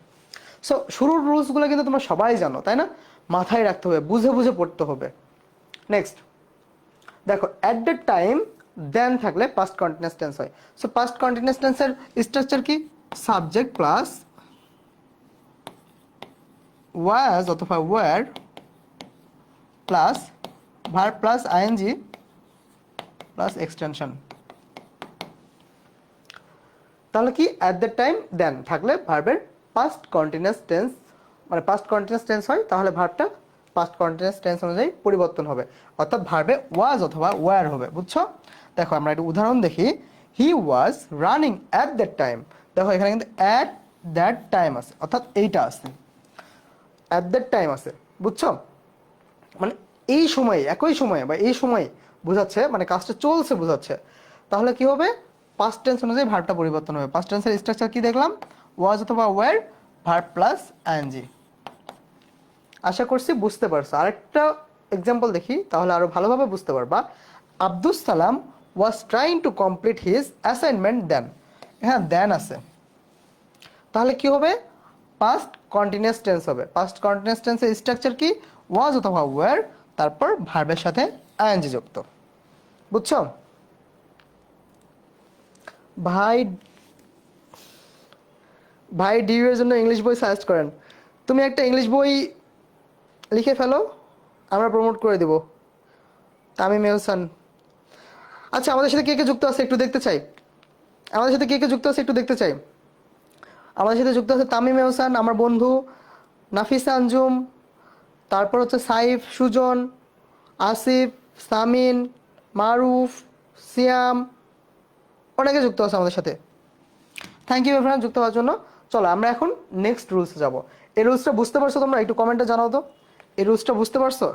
[SPEAKER 1] সো শুরুর রুলসগুলো কিন্তু তোমরা সবাই জানো তাই না, মাথায় রাখতে হবে, বুঝে বুঝে পড়তে হবে। নেক্সট দেখো, অ্যাট দ্য টাইম দেন থাকলে পাস্ট কন্টিনিউয়াস টেন্স হয়। সো পাস্ট কন্টিনিউয়াস টেন্সের স্ট্রাকচার কি, সাবজেক্ট প্লাস ওয়াজ অথবা were plus verb plus ING plus extension. তাহলে কি, অ্যাট দ্য টাইম দেন থাকলে ভার্বের পাস্ট কন্টিনিউয়াস টেন্স, মানে পাস্ট কন্টিনিউয়াস টেন্স হয়, তাহলে ভার্বটা পাস্ট কন্টিনিউয়াস টেন্স অনুযায়ী পরিবর্তন হবে, অর্থাৎ ভার্বে ওয়াজ অথবা ওয়্যার হবে, বুঝছো? দেখো আমরা একটা উদাহরণ দেখি, he was running at that time. দেখো এখানে কিন্তু অ্যাট দ্যাট টাইম আছে, অর্থাৎ এইটা আছে, অ্যাট দ্যাট টাইম আছে, বুঝছো? মানে এই সময়ে, একই সময়ে বা এই সময়ে বোঝাচ্ছে, মানে কাজটা চলছে বোঝাচ্ছে, তাহলে কি হবে, পাস্ট টেন্স অনুযায়ী ভার্বটা পরিবর্তন হবে। পাস্ট টেন্সের স্ট্রাকচার কি দেখলাম, ওয়াজ অথবা ওয়্যার, ভার্ব প্লাস আইএনজি। আশা করছি বুঝতে পারছো। আরেকটা এক্সাম্পল দেখি, তাহলে আরো ভালোভাবে বুঝতে পারবা। Abdus Salam was trying to complete his assignment then. হ্যাঁ দেন আছে, তাহলে কি হবে, পাস্ট কন্টিনিউয়াস টেন্স হবে। পাস্ট কন্টিনিউয়াস টেন্সের স্ট্রাকচার কি, ওয়াজ অথবা ওয়্যার, তারপর ভার্বের সাথে আইএনজি যুক্ত, বুঝছো? ভাই ভাই ডিউ এর জন্য ইংলিশ বই সাজেস্ট করেন। তুমি একটা ইংলিশ বই লিখে ফেলো, আমরা প্রমোট করে দেব। তামিম এহসান, আচ্ছা আমাদের সাথে কে কে যুক্ত আছে একটু দেখতে চাই, আমাদের সাথে কে কে যুক্ত আছে একটু দেখতে চাই। আমাদের সাথে যুক্ত আছে তামিম এহসান, আমার বন্ধু, নাফিসা আঞ্জুম, তারপর হচ্ছে সাইফ, সুজন, আসিফ, সামিন, মারুফ, সিয়াম, অনেকে যুক্ত আছে আমাদের সাথে। থ্যাংক ইউ এভরিওয়ান যুক্ত হওয়ার জন্য। চলো আমরা এখন নেক্সট রুলসে যাব। এই রুলসটা বুঝতে পারছো তোমরা, একটু কমেন্টে জানাও তো, এই রুলসটা বুঝতে পারছো,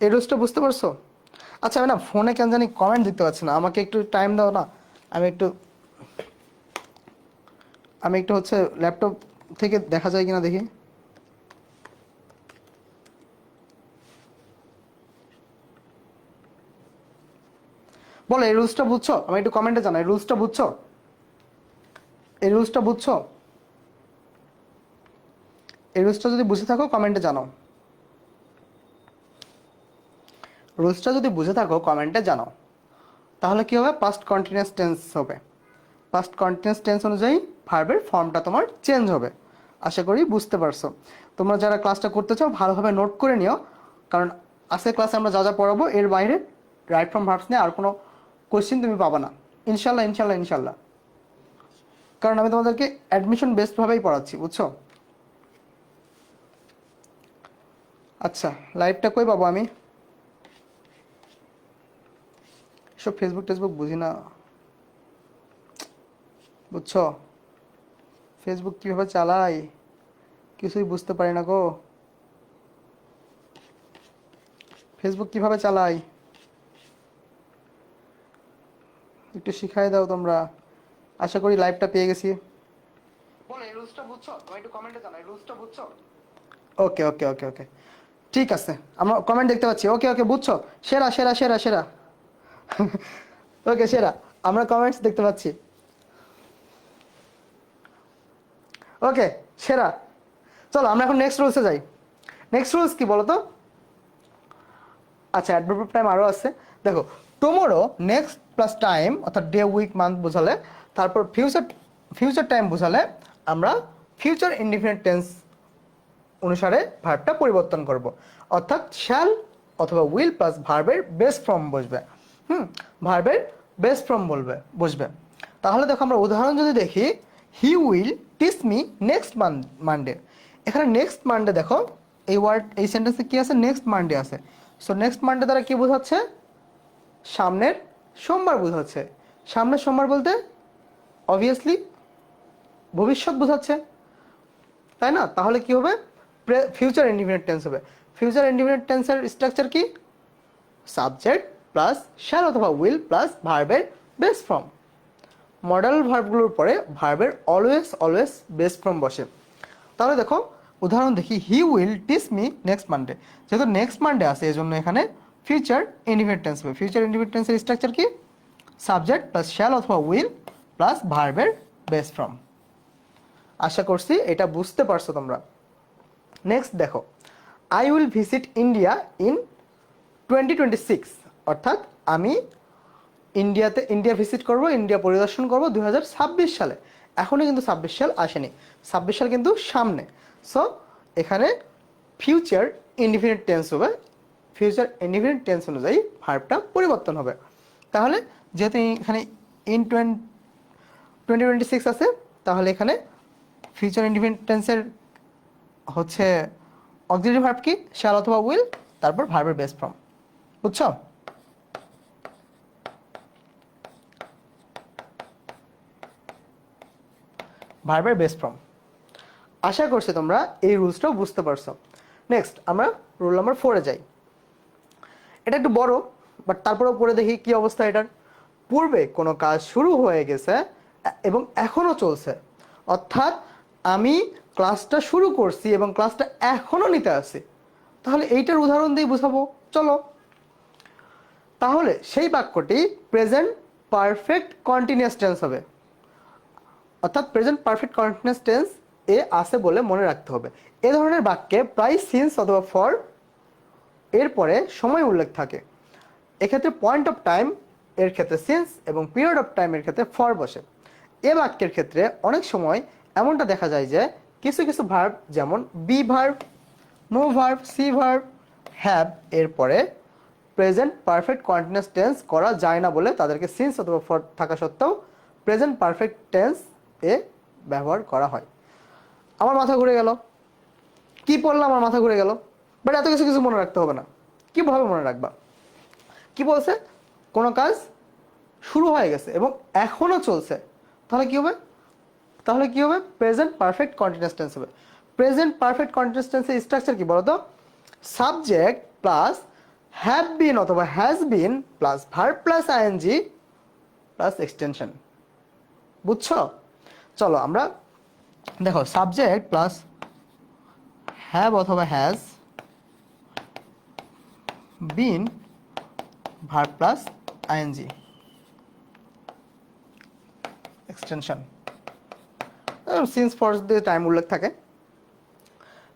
[SPEAKER 1] এই রুলসটা বুঝতে পারছো? আচ্ছা আমি না ফোনে কেন জানি কমেন্ট দিতে পারছি না, আমাকে একটু টাইম দাও না, আমি একটু হচ্ছে ল্যাপটপ থেকে দেখা যায় কিনা দেখি। বলো এই রুলসটা বুঝছো, আমি একটু কমেন্টে জানাই, এই রুলসটা বুঝছো, এই রুলসটা বুঝছো? এই রুলসটা যদি বুঝে থাকো কমেন্টে জানাও, রুলসটা যদি বুঝে থাকো কমেন্টে জানাও। তাহলে কি হবে, পাস্ট কন্টিনিউয়াস টেন্স হবে, পাস্ট কন্টিনিউয়াস টেন্স অনুযায়ী ভার্বের ফর্মটা তোমার চেঞ্জ হবে। আশা করি বুঝতে পারছো। তোমরা যারা ক্লাসটা করতে চাও ভালোভাবে নোট করে নিও, কারণ আজকের ক্লাসে আমরা যা যা পড়াবো এর বাইরে রাইট ফ্রম ভার্বস নিয়ে আর কোনো কোয়েশ্চেন তুমি পাবা না, ইনশাল্লাহ ইনশাল্লাহ ইনশাল্লাহ, কারণ আমি তোমাদেরকে অ্যাডমিশন বেসডভাবেই পড়াচ্ছি, বুঝছো? আচ্ছা লাইভটা কই পাবো আমি, সব ফেসবুক টেসবুক বুঝি না, বুঝছো? ফেসবুক কীভাবে চালাই কিছুই বুঝতে পারি না গো, ফেসবুক কিভাবে চালাই একটু শিখাই দাও তোমরা। আশা করি লাইভটা পেয়ে গেছি। বলো এই রুলসটা বুঝছো, তুমি একটু কমেন্টে জানাও এই রুলসটা বুঝছো? ওকে ওকে ওকে ওকে ঠিক আছে, আমরা কমেন্ট দেখতে পাচ্ছি, ওকে ওকে বুঝছো, সেরা সেরা সেরা সেরা ওকে সেরা, আমরা কমেন্টস দেখতে পাচ্ছি, ওকে সেরা। চলো আমরা এখন নেক্সট রুলসে যাই। নেক্সট রুলস কি বলো তো? আচ্ছা অ্যাডভার্ব টাইম আরও আছে, দেখো টুমোরো নেক্সট প্লাস টাইম অর্থাৎ ডে উইক মান্থ বোঝালে, তারপর ফিউচার টাইম বোঝালে আমরা ফিউচার ইনডিফিনিট টেন্স অনুসারে ভার্বটা পরিবর্তন করব, অর্থাৎ শ্যাল অথবা উইল প্লাস ভার্বের বেস ফর্ম বসবে। ভার্বের বেস ফর্ম বসবে। তাহলে দেখো আমরা উদাহরণ যদি দেখি, he will teach me next Monday. এখানে নেক্সট মানডে দেখো এই সেন্টেন্সে কি আছে, নেক্সট মানডে আছে। সো নেক্সট মানডে দ্বারা কি বোঝাচ্ছে, সামনের সোমবার বোঝাচ্ছে। সামনের সোমবার বলতে অবভিয়াসলি ভবিষ্যৎ বোঝাচ্ছে, তাই না? তাহলে কি হবে, ফিউচার ইনডিফিনিট টেন্স হবে। ফিউচার ইনডিফিনিট টেন্সের স্ট্রাকচার কি, সাবজেক্ট প্লাস শ্যাল অথবা উইল প্লাস ভার্বের বেস ফর্ম। মডেল ভার্বগুলোর পরে ভার্বের অলওয়েজ বেস ফর্ম বসে। তাহলে দেখো উদাহরণ দেখি, he will teach me next Monday. যেহেতু নেক্সট মানডে আছে এই জন্য এখানে ফিউচার ইনডিফিনিট টেন্স হবে। ফিউচার ইনডিফিনিট টেন্সের স্ট্রাকচার কি, সাবজেক্ট প্লাস শ্যাল অথবা উইল প্লাস ভার্বের বেস ফর্ম। আশা করছি এটা বুঝতে পারছো তোমরা। নেক্সট দেখো, I will visit India in 2026, অর্থাৎ আমি ইন্ডিয়া ভিজিট করব, ইন্ডিয়া পরিদর্শন করব 2026 সালে। এখনও কিন্তু 26 সাল আসেনি, 26 সাল কিন্তু সামনে। সো এখানে ফিউচার ইনডিফিনিট টেন্স হবে, ফিউচার ইনডিফিনিট টেন্স অনুযায়ী ভার্বটা পরিবর্তন হবে। তাহলে যেহেতু এখানে ইন 2026 আছে, তাহলে এখানে ফিউচার ইনডিফিনিট টেন্সের হচ্ছে অক্সিলারি ভার্ব কি, শ্যাল অথবা উইল, তারপর ভার্বের বেস ফর্ম। বুঝছো? ভার্বের বেস ফর্ম। আশা করছি তোমরা এই রুলসটাও বুঝতে পারছো। নেক্সট আমরা রুল নাম্বার 4-এ যাই। এটা একটু বড়, বাট তারপরেও পড়ে দেখি কি অবস্থা এটার। পূর্বে কোনো কাজ শুরু হয়ে গেছে এবং এখনো চলছে, অর্থাৎ আমি ক্লাসটা শুরু করছি এবং ক্লাসটা এখনো নিতে আসি। তাহলে এইটার উদাহরণ দিয়ে বুঝাবো, চলো। তাহলে সেই বাক্যটি প্রেজেন্ট পারফেক্ট কন্টিনিউয়াস টেন্স হবে, অর্থাৎ প্রেজেন্ট পারফেক্ট কন্টিনিউয়াস টেন্স এ আছে বলে মনে রাখতে হবে। এ ধরনের বাক্যে প্রায় সিন্স অথবা ফর এর পরে সময় উল্লেখ থাকে। এক্ষেত্রে পয়েন্ট অফ টাইম এর ক্ষেত্রে সিন্স এবং পিরিয়ড অফ টাইম এর ক্ষেত্রে ফর বসে। এ বাক্যের ক্ষেত্রে অনেক সময় এমনটা দেখা যায় যে কিছু কিছু ভার্ব, যেমন be verb, know verb, see verb, have এর পরে প্রেজেন্ট পারফেক্ট কন্টিনিউয়াস টেন্স করা যায় না বলে তাদেরকে সিন্স অথবা ফর থাকা সত্ত্বেও প্রেজেন্ট পারফেক্ট টেন্স এ ব্যবহার করা হয়। আমার মাথা ঘুরে গেল, কি পড়লাম আমার মাথা ঘুরে গেল, বাট এত কিছু কিছু মনে রাখতে হবে না। কিভাবে মনে রাখবা, কি বলছে, কোনো কাজ শুরু হয়ে গেছে এবং এখনো চলছে, তাহলে কি হবে, প্রেজেন্ট পারফেক্ট কন্টিনিউয়াস টেন্স হবে। প্রেজেন্ট পারফেক্ট কন্টিনিউয়াস টেন্সের স্ট্রাকচার কি বলতো, সাবজেক্ট প্লাস হ্যাভ বিন অথবা has been plus verb plus ING plus extension. বুঝছো? চলো আমরা দেখো, সাবজেক্ট প্লাস হ্যাভ অথবা has been verb plus ING extension, since for দিয়ে টাইম উল্লেখ থাকে।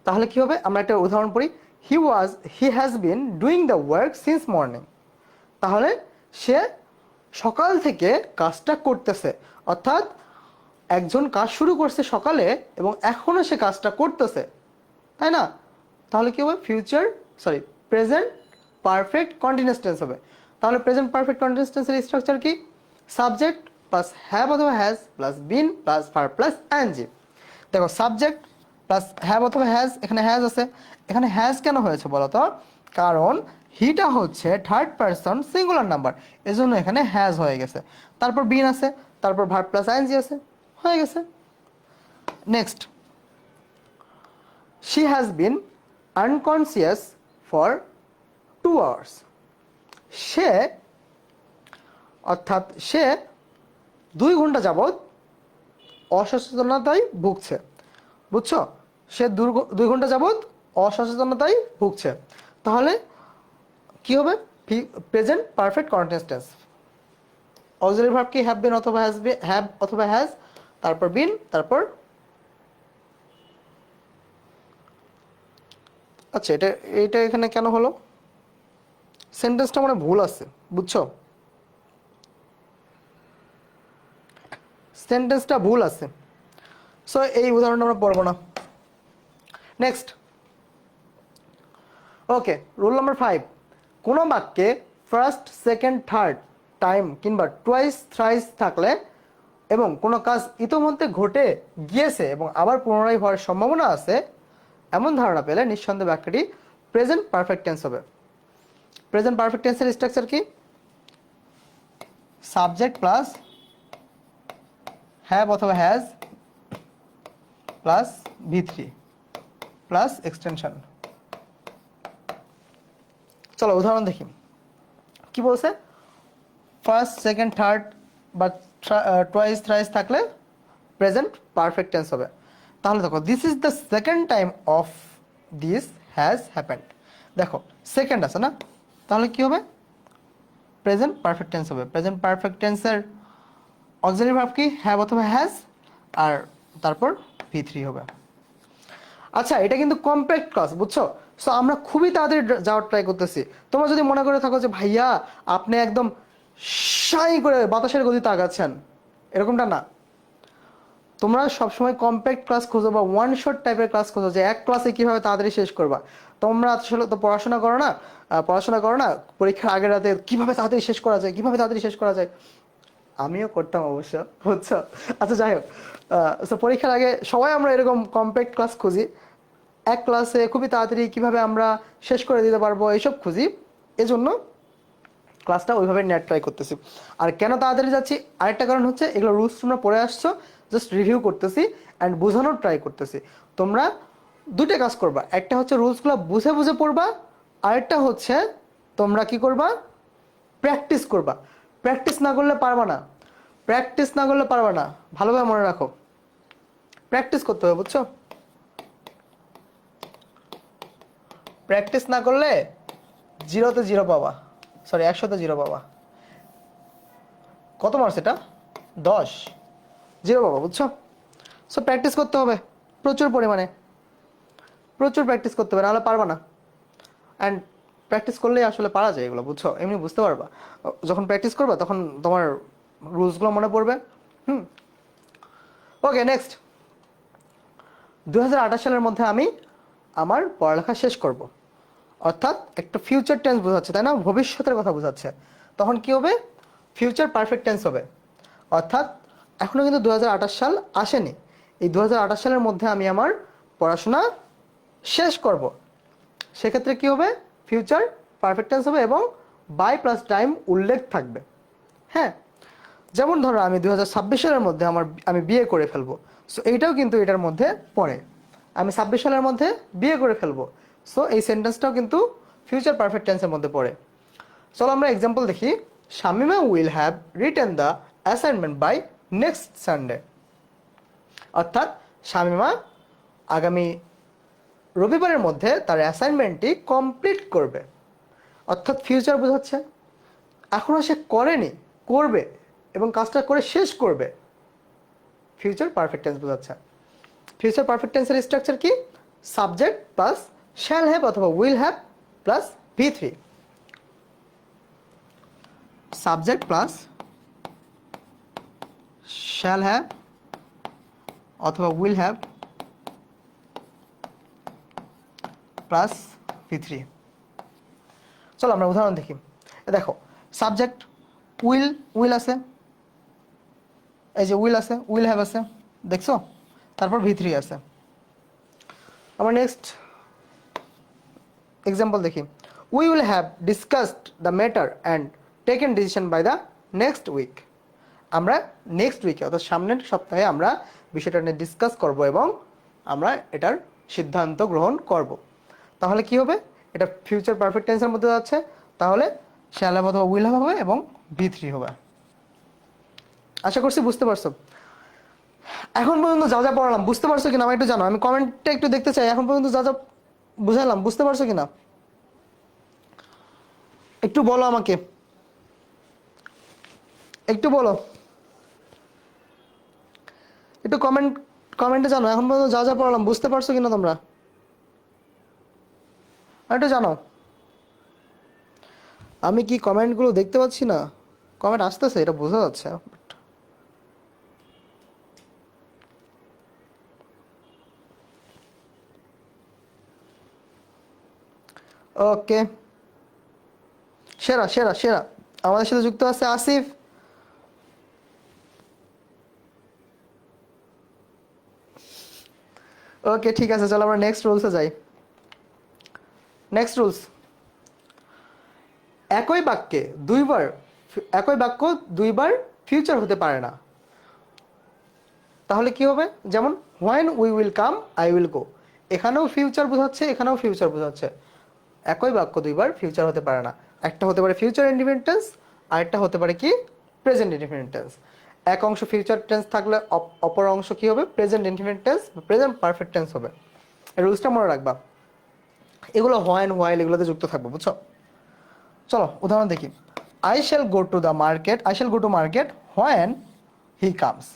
[SPEAKER 1] তাহলে কি হবে, আমরা একটা উদাহরণ পড়ি, he has been doing the work since morning. তাহলে সে সকাল থেকে কাজটা করতেছে, অর্থাৎ একজন কাজ শুরু করছে সকালে এবং এখনো সে কাজটা করতেছে, তাই না? তাহলে কি হবে, প্রেজেন্ট পারফেক্ট কন্টিনিউয়াস টেন্স হবে। তাহলে প্রেজেন্ট পারফেক্ট কন্টিনিউয়াস টেন্সের স্ট্রাকচার কি, সাবজেক্ট প্লাস হ্যাভ অথবা has plus been plus verb plus ING. দেখো সাবজেক্ট প্লাস হ্যাভ অথবা হ্যাজ, এখানে হ্যাজ আছে। এখানে হ্যাজ কেন হয়েছে বলো তো, কারণ হিটা হচ্ছে থার্ড পারসন সিঙ্গুলার নাম্বার, এজন্য এখানে হ্যাজ হয়ে গেছে। তারপর বিন আছে, তারপর ভার্ব প্লাস আইএনজি আছে, হয়ে গেছে। Next, she has been unconscious for 2 hours. সে অর্থাৎ সে 2 ঘন্টা যাবৎ অসচেতনতায় ভুগছে। বুঝছো? সে 2 ঘন্টা যাবৎ অসচেতনতায় ভুগছে। তাহলে কি হবে, present perfect continuous tense. Auxiliary verb কি, হ্যাভ বিন অথবা হ্যাভ অথবা হ্যাজ, তারপর বিন, তারপর আচ্ছা এটা এখানে কেন হলো, সেন্টেন্সটা মানে ভুল আছে। বুঝছো? সেন্টেন্সটা ভুল আছে, সো এই উদাহরণটা আমরা পড়বো না। নেক্সট, ওকে, রুল নাম্বার 5, কোনো বাক্যে ফার্স্ট সেকেন্ড থার্ড টাইম কিংবা টুয়াইস থ্রাইস থাকলে এবং কোনো কাজ ইতোমধ্যে ঘটে গিয়েছে এবং আবার পুনরায় হওয়ার সম্ভাবনা আছে এমন ধারণা পেলে নিঃসন্দেহে বাক্যটি প্রেজেন্ট পারফেক্ট টেন্স হবে। প্রেজেন্ট পারফেক্ট টেন্সের স্ট্রাকচার কি? সাবজেক্ট প্লাস হ্যাভ অথবা has plus V3 plus extension. চলো উদাহরণ দেখি কি বলছে। ফার্স্ট সেকেন্ড থার্ড বা টুয়াইস থ্রাইস থাকলে প্রেজেন্ট পারফেক্ট টেন্স হবে। তাহলে দেখো, this is the second time of this has happened. দেখো সেকেন্ড আছে না, তাহলে কি হবে? প্রেজেন্ট পারফেক্ট টেন্স হবে। প্রেজেন্ট পারফেক্ট টেন্সের অক্সিলারি ভার্ব কি? হ্যাভ অথবা হ্যাজ, আর তারপর V3 হবে। আচ্ছা, এটা কিন্তু কম্প্যাক্ট ক্লাস, বুঝছো? সো আমরা খুবই তাড়াতাড়ি যাওয়ার ট্রাই করতেছি। তোমরা যদি মনে করে থাকো যে ভাইয়া আপনি একদম সাই করে বাতাসের গতিতে আগাচ্ছেন, এরকমটা না। তোমরা সবসময় কম্প্যাক্ট ক্লাস খোঁজো বা ওয়ান শট টাইপের ক্লাস খোঁজো, যে এক ক্লাসে কীভাবে তাড়াতাড়ি শেষ করবা। তোমরা আসলে তো পড়াশোনা করো না পরীক্ষার আগের রাতে কীভাবে তাড়াতাড়ি শেষ করা যায়, কীভাবে তাড়াতাড়ি শেষ করা যায়। আমিও করতাম অবশ্য, বুঝছো? আচ্ছা যাই হোক, সো পরীক্ষার আগে সবাই আমরা এরকম কম্প্যাক্ট ক্লাস খুঁজি, এক ক্লাসে খুবই তাড়াতাড়ি কীভাবে আমরা শেষ করে দিতে পারবো এইসব খুঁজি। এজন্য ক্লাসটা ওইভাবে নেট ট্রাই করতেছি। আর কেন তাড়াতাড়ি যাচ্ছি, আরেকটা কারণ হচ্ছে এগুলো রুলস তোমরা পড়ে আসছো, জাস্ট রিভিউ করতেছি অ্যান্ড বোঝানোর ট্রাই করতেছি। তোমরা দুটো কাজ করবা, একটা হচ্ছে রুলসগুলো বুঝে বুঝে পড়বা, আরেকটা হচ্ছে তোমরা কি করবা? প্র্যাকটিস করবা। প্র্যাকটিস না করলে পারবা না, প্র্যাকটিস না করলে পারবা না, ভালোভাবে মনে রাখো, প্র্যাকটিস করতে হবে, বুঝছো? প্র্যাকটিস না করলে 0-তে 0 পাবা, সরি 100-তে 0 পাবা। কত মার্কস এটা? 10, 0 পাবা, বুঝছো? সো প্র্যাকটিস করতে হবে প্রচুর পরিমাণে, প্রচুর প্র্যাকটিস করতে হবে, নাহলে পারবা না। অ্যান্ড প্র্যাকটিস করলেই আসলে পারা যায় এগুলো, বুঝছো? এমনি বুঝতে পারবা, যখন প্র্যাকটিস করবা তখন তোমার রুলসগুলো মনে পড়বে। ওকে, নেক্সট, 2028 সালের মধ্যে আমি আমার পড়ালেখা শেষ করব, অর্থাৎ একটা ফিউচার টেন্স বোঝাচ্ছে, তাই না? ভবিষ্যতের কথা বোঝাচ্ছে। তখন কি হবে? ফিউচার পারফেক্ট টেন্স হবে। অর্থাৎ এখনও কিন্তু 2028 সাল আসেনি, এই 2028 সালের মধ্যে আমি আমার পড়াশোনা শেষ করব, সেক্ষেত্রে কি হবে? ফিউচার পারফেক্ট টেন্স হবে এবং বাই প্লাস টাইম উল্লেখ থাকবে। হ্যাঁ, যেমন ধরো আমি 2026 সালের মধ্যে আমি বিয়ে করে ফেলবো, সো এইটাও কিন্তু এটার মধ্যে পড়ে। আমি 26 সালের মধ্যে বিয়ে করে ফেলবো, সো এই সেন্টেন্সটাও কিন্তু ফিউচার পারফেক্ট টেন্সের মধ্যে পড়ে। চলো আমরা এক্সাম্পল দেখি। Shamima will have written the assignment by next Sunday. অর্থাৎ শামিমা আগামী রবিবারের মধ্যে তার অ্যাসাইনমেন্টটি কমপ্লিট করবে, অর্থাৎ ফিউচার বোঝাচ্ছে। এখনও সে করেনি, করবে এবং কাজটা করে শেষ করবে, ফিউচার পারফেক্ট টেন্স বোঝাচ্ছে। ফিউচার পারফেক্ট টেন্সের স্ট্রাকচার কি? সাবজেক্ট প্লাস শ্যাল হ্যাভ অথবা will have plus V3। Subject plus shall have অথবা উইল হ্যাভ প্লাস V3। চলো আমরা উদাহরণ দেখি। দেখো, সাবজেক্ট উইল আছে, এই যে উইল আছে, উইল হ্যাভ আছে, দেখছো? তারপর V3 আছে। আমরা নেক্সট এক্সাম্পল দেখি। We will have discussed the matter and taken decision by the next week. আমরা নেক্সট উইকে অর্থাৎ সামনের সপ্তাহে আমরা বিষয়টা নিয়ে ডিসকাস করব এবং আমরা এটার সিদ্ধান্ত গ্রহণ করব। তাহলে কি হবে? এটা ফিউচার পারফেক্ট টেন্সের মধ্যে যাচ্ছে, তাহলে শ্যাল হ্যাভ অথবা উইল হ্যাভ হবে এবং V3 হবে। আশা করছি বুঝতে পারছো। এখন পর্যন্ত যা যা পড়ালাম বুঝতে পারছো কিনা আমি একটু জানো, আমি কমেন্টটা একটু দেখতে চাই। এখন পর্যন্ত যা যা বুঝালাম বুঝতে পারছো কিনা একটু বলো আমাকে, একটু বলো, একটু কমেন্টে জানো এখন পর্যন্ত যা যা পড়ালাম বুঝতে পারছো কিনা তোমরা, একটু জানো। আমি কি কমেন্টগুলো দেখতে পাচ্ছি না? কমেন্ট আসতেছে, এটা বোঝা যাচ্ছে। ওকে, সেরা সেরা সেরা। আমাদের সাথে যুক্ত আছে আসিফ। ওকে ঠিক আছে, চলো আমরা নেক্সট রুলসে যাই। নেক্সট রুলস, একই বাক্যে দুইবার, একই বাক্য দুইবার ফিউচার হতে পারে না। তাহলে কি হবে? যেমন when we will come I will go, এখানেও ফিউচার বোঝাচ্ছে, এখানেও ফিউচার বোঝাচ্ছে। একই বাক্য দুইবার ফিউচার হতে পারে না। একটা হতে পারে ফিউচার ইনডিফিনিট টেন্স, আরেকটা হতে পারে কি প্রেজেন্ট ইনডিফিনিট টেন্স। এক অংশ ফিউচার টেন্স থাকলে অপর অংশ কি হবে? Present indefinite tense, present perfect tense হবে। এই রুলসটা মনে রাখবা। এগুলো হোয়েন হোয়াইল এগুলোতে যুক্ত থাকবে, বুঝছো? চলো উদাহরণ দেখি। I shall go to the market, I shall go to market when he comes.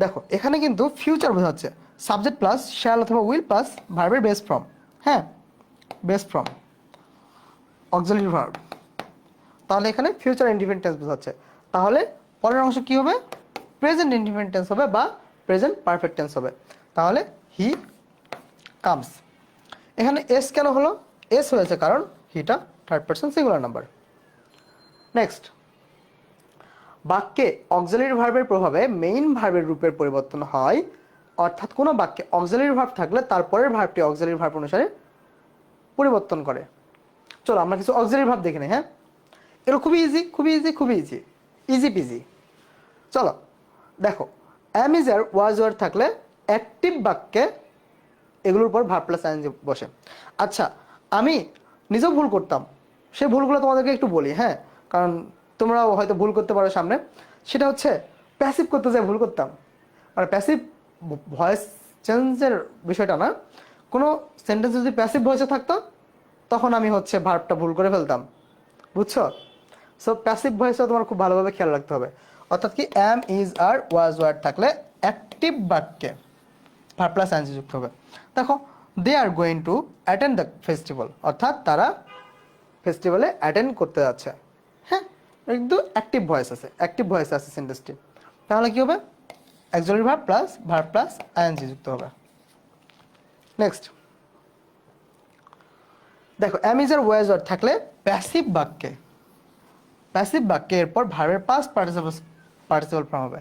[SPEAKER 1] দেখো এখানে কিন্তু ফিউচার বোঝাচ্ছে, সাবজেক্ট প্লাস শ্যাল অথবা উইল প্লাস ভার্বের বেস ফর্ম। হ্যাঁ, বেস ফর্ম অক্সিলারি ভার্ব। তাহলে এখানে ফিউচার ইনডিফিনিট টেন্স বোঝাচ্ছে। তাহলে পরের অংশ কি হবে? প্রেজেন্ট ইনডিফিনিট টেন্স হবে বা প্রেজেন্ট পারফেক্ট টেন্স হবে। তাহলে হি কামস। এখানে এস কেন হলো? এস হয়েছে কারণ হিটা third person singular number. Next, বাক্যে অক্সিলারি ভার্বের প্রভাবে মেইন ভার্বের রূপের পরিবর্তন হয়। অর্থাৎ কোনো বাক্যে অক্সিলারি ভার্ব থাকলে তারপরের ভার্বটি অক্সিলারি ভার্ব অনুসারে পরিবর্তন করে। চলো আমরা কিছু অক্সিলারি ভার্ব দেখে নিই। হ্যাঁ, এগুলো খুবই ইজি, খুবই ইজি, খুবই ইজি, ইজি পিজি। চলো দেখো, am is are was were থাকলে অ্যাক্টিভ বাক্যে এগুলোর উপর ভার্ব প্লাস আইএনজি বসে। আচ্ছা, আমি নিজেও ভুল করতাম, সেই ভুলগুলো তোমাদেরকে একটু বলি। হ্যাঁ, কারণ তোমরাও হয়তো ভুল করতে পারো সামনে। সেটা হচ্ছে প্যাসিভ করতে যাই ভুল করতাম। মানে প্যাসিভ ভয়েস চেঞ্জের বিষয়টা না, কোনো সেন্টেন্স যদি প্যাসিভ ভয়েসে থাকতো তখন আমি হচ্ছে ভার্বটা ভুল করে ফেলতাম, বুঝছো? সো প্যাসিভ ভয়েসটা তোমার খুব ভালোভাবে খেয়াল রাখতে হবে। অর্থাৎ কি am is are was were থাকলে অ্যাক্টিভ বাক্যে ভার্ব প্লাস আইএনজি যুক্ত হবে। দেখো, they are going to attend the festival, অর্থাৎ তারা ফেস্টিভ্যালে অ্যাটেন্ড করতে যাচ্ছে। হ্যাঁ, কিন্তু অ্যাক্টিভ ভয়েস আছে, অ্যাক্টিভ ভয়েস আছে সেন্টেন্সটি। তাহলে কি হবে? অক্সিলারি ভার্ব প্লাস আইএনজি যুক্ত হবে। নেক্সট দেখো, am is are was were থাকলে প্যাসিভ বাক্যে, প্যাসিভ বাক্যে এরপর ভার্বের পাস্ট পার্টিসিপল ফর্ম হবে।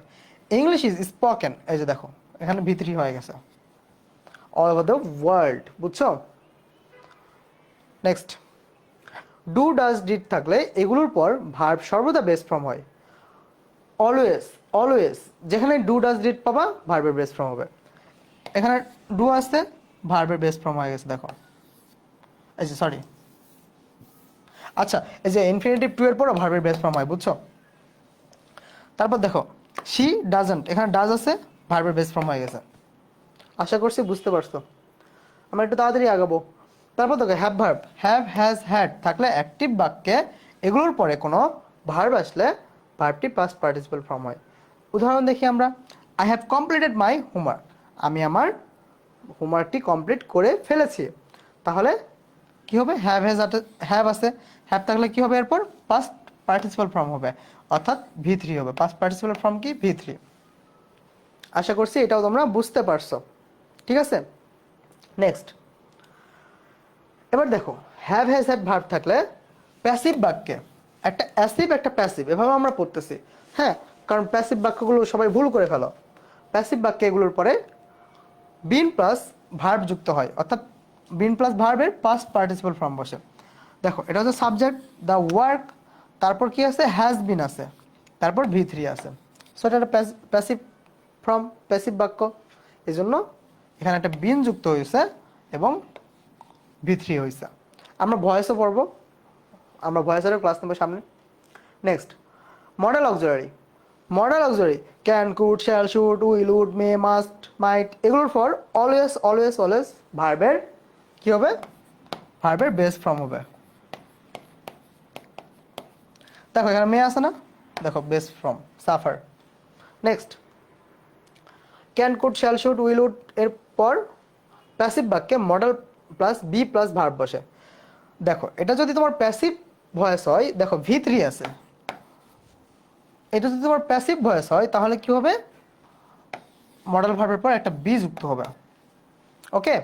[SPEAKER 1] ইংলিশ ইজ স্পোকেন, এই যে দেখো এখানে ভিতরি হয়ে গেছে, অল ওভার দ্য ওয়ার্ল্ড, বুঝছো? নেক্সট, ডু ডাজ ডিড থাকলে এগুলোর পর ভার্ব সর্বদা বেস ফর্ম হয়। অলওয়েজ, অলওয়েজ যেখানে ডু ডাজ ডিড পাবা ভার্বের বেস ফর্ম হবে। এখানে ডু আসছে, ভার্বের বেস ফর্ম হয়ে গেছে, দেখো এই যে সরি, আচ্ছা এই যে ইনফিনিটিভ টু এর পরও ভার্বের বেস ফর্ম হয়, বুঝছো? তারপর দেখো, শি ডাজন্ট, এখানে ডাজ আছে, ভার্বের বেস ফর্ম হয়ে গেছে। আশা করছি বুঝতে পারছো। আমরা একটু তাড়াতাড়ি আগাবো। তারপর দেখো, have verb, have has had থাকলে অ্যাক্টিভ বাক্যে এগুলোর পরে কোনো ভার্ব আসলে ভার্বটি পাস্ট পার্টিসিপল ফর্ম হয়। উদাহরণ দেখি আমরা। I have completed my homework, আমি আমার হোমওয়ার্কটি কমপ্লিট করে ফেলেছি। তাহলে কি হবে? হ্যাভ হ্যাজ, হ্যাভ আছে, হ্যাভ থাকলে কি হবে? এরপর পাস্ট পার্টিসিপল ফর্ম হবে, অর্থাৎ ভি থ্রি হবে। পাস্ট পার্টিসিপল ফর্ম কি? V three. আশা করছি এটাও তোমরা বুঝতে পারছো, ঠিক আছে? নেক্সট, এবার দেখো, হ্যাভ হ্যাজ হ্যাড ভার্ব থাকলে প্যাসিভ বাক্যে একটা অ্যাসিভ একটা প্যাসিভ, এভাবে আমরা পড়তেছি। হ্যাঁ, কারণ প্যাসিভ বাক্যগুলো সবাই ভুল করে ফেলো। প্যাসিভ বাক্যে এগুলোর পরে বিন প্লাস ভার্ব যুক্ত হয়, অর্থাৎ বিন প্লাস ভার্বের পাস্ট পার্টিসিপল ফর্ম বসে। দেখো, এটা হচ্ছে সাবজেক্ট দ্য ওয়ার্ক, তারপর কি আছে? হ্যাজ বিন আছে, তারপর ভি থ্রি আছে। সো এটা একটা প্যাসিভ ফর্ম, প্যাসিভ বাক্য, এই জন্য এখানে একটা বিন যুক্ত হয়েছে এবং ভি থ্রি হয়েছে। আমরা ভয়েসও পড়বো, আমরা ভয়েসেরও ক্লাস নেবো সামনে। Next, modal auxiliary, modal auxiliary can, could, shall, should, will, would, may, must, might এগুলোর পর অলওয়েজ অলওয়েজ অলওয়েজ ভার্বের কি হবে? ভার্বের বেস ফর্ম হবে। দেখো এখানে মে আছে না, দেখো base form suffer. Next, can, could, shall, should, will, would এর পর প্যাসিভ বাক্যে modal plus be plus verb বসে। দেখো এটা যদি তোমার প্যাসিভ ভয়েস হয়, দেখো ভি থ্রি আছে, এটা যদি তোমার প্যাসিভ ভয়েস হয় তাহলে কি হবে? মডেল ভার্বের পর একটা বি যুক্ত হবে। ওকে,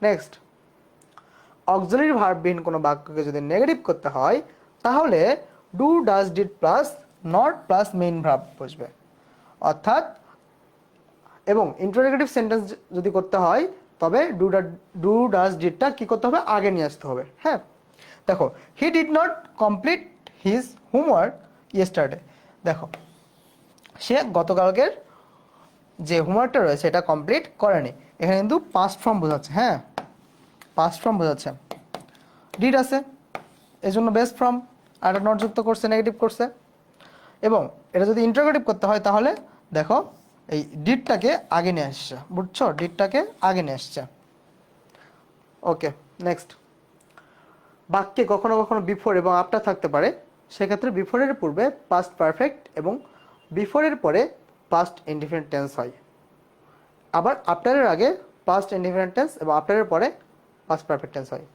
[SPEAKER 1] নেক্সট, অক্সিলারি ভার্ববিহীন কোনো বাক্যকে যদি নেগেটিভ করতে হয় তাহলে do does did plus not plus main verb বসবে। অর্থাৎ এবং ইন্টারোগেটিভ সেন্টেন্স যদি করতে হয় তবে ডু ডাজ ডিডটা কি করতে হবে, আগে নিয়ে আসতে হবে। হ্যাঁ, দেখো he did not complete his homework yesterday. দেখো সে গতকালকের যে হোমওয়ার্কটা রয়েছে এটা কমপ্লিট করেনি। এখানে কিন্তু পাস্ট ফর্ম বোঝাচ্ছে। হ্যাঁ, পাস্ট ফর্ম বোঝাচ্ছে, ডিড আছে এজন্য বেস্ট ফর্ম, আর একটা নট যুক্ত করছে, নেগেটিভ করছে। এবং এটা যদি ইন্টারোগেটিভ করতে হয় তাহলে দেখো এই ডিডটাকে আগে নিয়ে আসছে, বুঝছো, ডিডটাকে আগে নিয়ে আসছে। ওকে, নেক্সট। বাক্যে কখনো কখনো বিফোর এবং আফটার থাকতে পারে, সেক্ষেত্রে বিফোরের পূর্বে পাস্ট পারফেক্ট এবং বিফোরের পরে পাস্ট ইনডিফিনিট টেন্স হয়। আবার আফটারের আগে পাস্ট ইনডিফিনিট টেন্স এবং আফটারের পরে পাস্ট পারফেক্ট টেন্স হয়।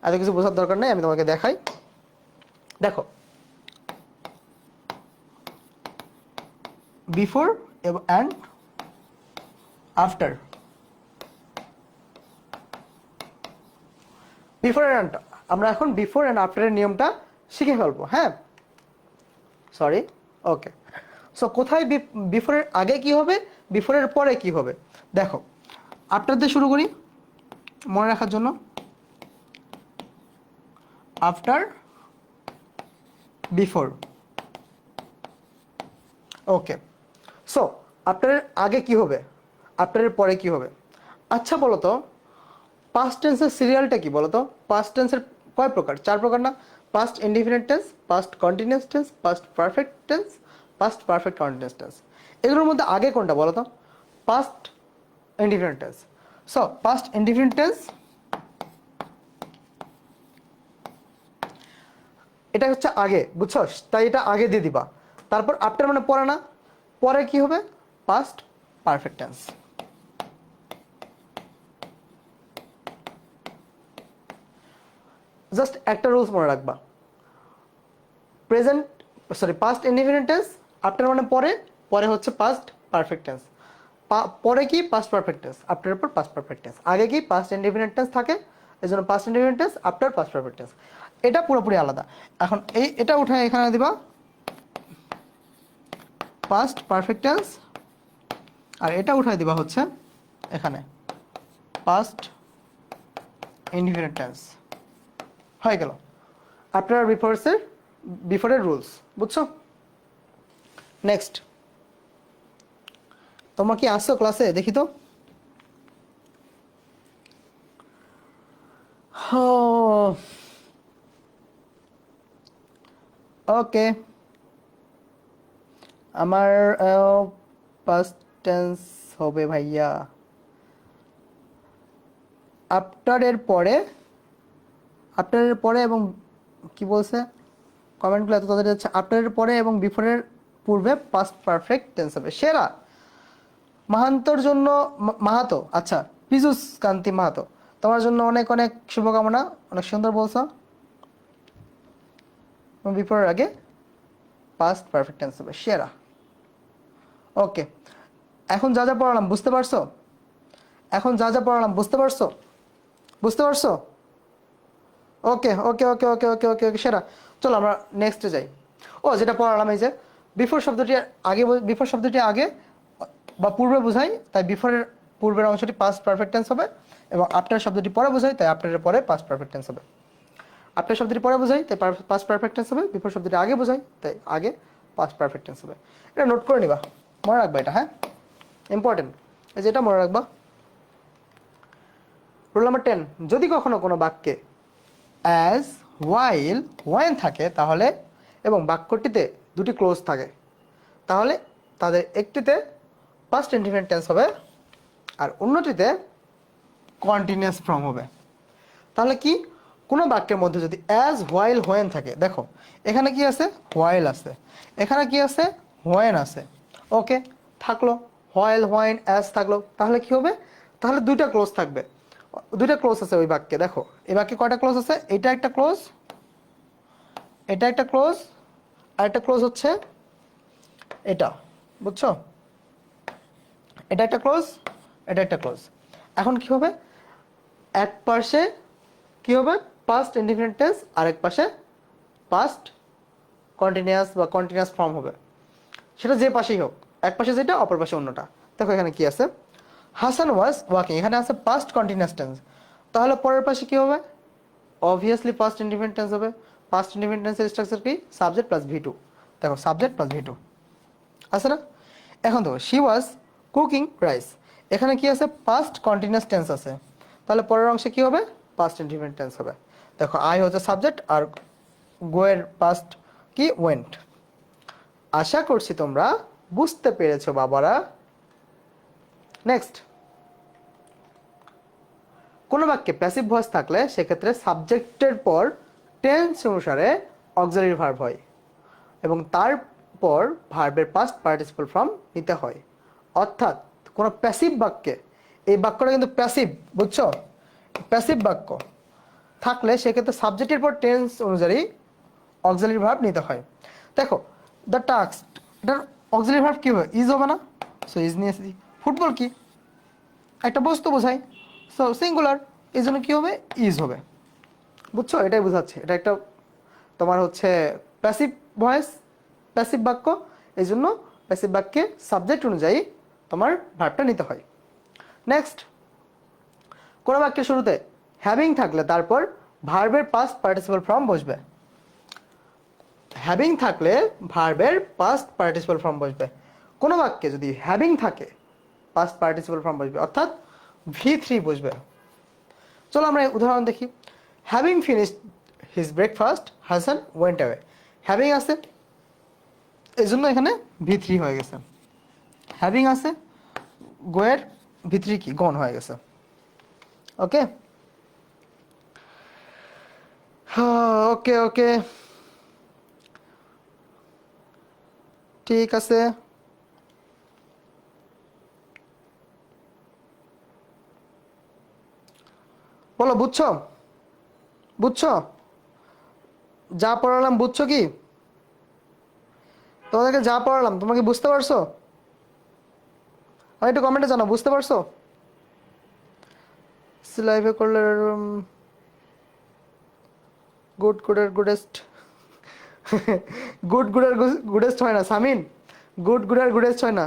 [SPEAKER 1] এত কিছু বোঝার দরকার নেই, আমি তোমাকে দেখাই। দেখো before and after, before and, আমরা এখন বিফোর অ্যান্ড আফটারের নিয়মটা শিখে ফেলবো। হ্যাঁ, সরি, ওকে। সো কোথায় বিফোরের আগে কি হবে, বিফোরের পরে কি হবে। দেখো আফটার দিয়ে শুরু করি মনে রাখার জন্য। After, before. ওকে, সো আফটারের আগে কি হবে, আফটারের পরে কি হবে। আচ্ছা বলো তো পাস্ট টেন্সের সিরিয়ালটা কি বলো তো। পাস্ট টেন্সের কয় প্রকার, 4 প্রকার না। Past indefinite tense, past continuous tense, past perfect tense, past perfect continuous tense. এগুলোর মধ্যে আগে কোনটা বলো তো, past indefinite tense. So past indefinite tense এটা হচ্ছে আগে, বুঝছো, তাই এটা আগে দিয়ে দিবা। তারপর আফটার মানে পরে না, পরে কি হবে, পাস্ট পারফেক্ট টেন্স। জাস্ট একটা রুলস মনে রাখবা, present sorry past indefinite tense after মানে পরে, পরে হচ্ছে পাস্ট পারফেক্ট টেন্স। পরে কি পাস্ট পারফেক্ট টেন্স, আফটারের পর পাস্ট পারফেক্ট টেন্স। আগে কি পাস্ট ইনডিফিনিট টেন্স থাকে, এই জন্য past indefinite tense, after past perfect tense. এটা পুরোপুরি আলাদা। এখন এটা উঠে এখানে দিবা পাস্ট পারফেক্ট টেন্স, আর এটা উঠাই দিবা হচ্ছে এখানে পাস্ট ইনডিফিনিট টেন্স। হয়ে গেল আফটার আর বিফোরের রুলস, বুঝছো। নেক্সট, তোমরা কি আসছো ক্লাসে, দেখি তো। ওকে, আমার পাস্ট টেন্স হবে ভাইয়া আফটারের পরে, আফটারের পরে এবং কি বলছে কমেন্টগুলো এত তাড়াতাড়ি যাচ্ছে, আফটারের পরে এবং বিফোরের পূর্বে পাস্ট পারফেক্ট টেন্স হবে। সেরা মাহান্তর জন্য, মাহাতো, আচ্ছা পিজুস কান্তি মাহাতো, তোমার জন্য অনেক অনেক শুভকামনা, অনেক সুন্দর বলছো। বিফোরের আগে পাস্ট পারফেক্ট টেন্স হবে, সেরা। ওকে, এখন যা যা পড়ালাম বুঝতে পারছো, এখন যা যা পড়ালাম বুঝতে পারছো, বুঝতে পারছো। ওকে ওকে ওকে ওকে ওকে ওকে ওকে সেরা। চলো আমরা নেক্সটে যাই। ও যেটা পড়ালাম এই যে বিফোর শব্দটি আগে, বিফোর শব্দটি আগে বা পূর্বে বোঝাই, তাই বিফোরের পূর্বের অংশটি পাস্ট পারফেক্ট টেন্স হবে, এবং আফটার শব্দটি পরে বোঝাই, তাই আফটারের পরে পাস্ট পারফেক্ট টেন্স হবে। আফটার শব্দটি পরে বোঝাই তাই পাস্ট পারফেক্ট টেন্স হবে, বিফোর শব্দটি আগে বোঝাই তাই আগে পাস্ট পারফেক্ট টেন্স হবে। এটা নোট করে নিবা, মনে রাখবা এটা, হ্যাঁ ইম্পর্টেন্ট, এই যে এটা মনে রাখবা। রুল নাম্বার 10, যদি কখনো কোনো বাক্যে অ্যাজ, হোয়াইল, হোয়েন থাকে তাহলে, এবং বাক্যটিতে দুটি ক্লোজ থাকে তাহলে তাদের একটিতে পাস্ট ইনডিফিনিট টেন্স হবে আর অন্যটিতে কন্টিনিউয়াস ফর্ম হবে। তাহলে কি, কোনো বাক্যের মধ্যে যদি অ্যাজ, হোয়াইল, হোয়েন থাকে, দেখো এখানে কি আছে, হোয়াইল আছে, এখানে কি আছে, হোয়েন আছে। ওকে, থাকলো হোয়াইল, হোয়েন, অ্যাজ থাকলো, তাহলে কি হবে, তাহলে দুইটা ক্লোজ থাকবে, দুইটা ক্লোজ আছে ওই বাক্যে। দেখো এই বাক্যে কয়টা ক্লোজ আছে, এটা একটা ক্লোজ, এটা একটা ক্লোজ, আর একটা ক্লোজ হচ্ছে এটা, বুঝছো, এটা একটা ক্লোজ, এটা একটা ক্লোজ। এখন কি হবে, এক পাশে কি হবে পাস্ট ইনডিফিনিট টেন্স, আরেক পাশে পাস্ট কন্টিনিউয়াস বা কন্টিনিউয়াস ফর্ম হবে, সেটা যে পাশেই হোক, এক পাশে যেটা অপর পাশে অন্যটা। দেখো এখানে কি আছে, হাসান ওয়াজ ওয়াকিং, এখানে আছে পাস্ট কন্টিনিউয়াস টেন্স, তাহলে পরের পাশে কি হবে, অবভিয়াসলি পাস্ট ইনডিফিনিট টেন্স হবে। পাস্ট ইনডিফিনিট টেন্সের স্ট্রাকচার কি, সাবজেক্ট প্লাস ভি টু। দেখো সাবজেক্ট প্লাস ভি টু আছে না। এখন দেখো শি ওয়াজ কুকিং রাইস, এখানে কি আছে, পাস্ট কন্টিনিউয়াস টেন্স আছে, তাহলে পরের অংশে কি হবে, পাস্ট ইনডিফিনিট টেন্স হবে। দেখো আই হচ্ছে সাবজেক্ট আর গো এর পাস্ট কি ওয়েন্ট। আশা করছি তোমরা বুঝতে পেরেছো বাবারা। নেক্সট, কোনো বাক্যে প্যাসিভ ভয়েস থাকলে সেক্ষেত্রে সাবজেক্টের পর টেন্স অনুসারে অক্সিলারি ভার্ব হয় এবং তারপর ভার্বের পাস্ট পার্টিসিপল ফর্ম নিতে হয়। অর্থাৎ কোনো প্যাসিভ বাক্যে, এই বাক্যটা কিন্তু প্যাসিভ, বুঝছো, প্যাসিভ বাক্য থাকলে সেক্ষেত্রে সাবজেক্টের পর টেন্স অনুযায়ী অক্সিলারি ভার্ব নিতে হয়। দেখো দ্য টাস্ক, এটার অক্সিলারি ভার্ব কি হবে, ইজ হবে না, সো ইজ নিয়েছি। ফুটবল কি, একটা বস্তু বোঝায়, সো সিঙ্গুলার, এই জন্য কী হবে, ইজ হবে। বুঝছো, এটাই বোঝাচ্ছে, এটা একটা তোমার হচ্ছে প্যাসিভ ভয়েস, প্যাসিভ বাক্য, এই জন্য প্যাসিভ বাক্যে সাবজেক্ট অনুযায়ী তোমার ভার্বটা নিতে হয়। নেক্সট, কোনো বাক্যের শুরুতে হ্যাভিং থাকলে তারপর ভার্বের পাস্ট পার্টিসিপল ফর্ম বসবে। হ্যাভিং থাকলে ভার্বের পাস্ট পার্টিসিপল ফর্ম বসবে। কোনো বাক্যে যদি হ্যাভিং থাকে পাস্ট পার্টিসিপল ফর্ম বসবে, অর্থাৎ ভি3 বসবে। চলো আমরা উদাহরণ দেখি। Having finished his breakfast Hasan went away, having আছে এই জন্য এখানে ভি3 হয়ে গেছে। হ্যাভিং আছে, গোয়ের ভি3 কি, গন হয়ে গেছে। ওকে ওকে ওকে, ঠিক আছে। বলো বুঝছো, বুঝছো যা পড়ালাম, বুঝছো কি, তোমাদেরকে যা পড়ালাম তোমরা কি বুঝতে পারছো? আমি একটু কমেন্টে জানাও বুঝতে পারছো। লাইভে করলে গুড গুডের গুডেস্ট গুড গুডের গুডেস্ট হয় না সামিন, গুড গুডের গুডেস্ট হয় না,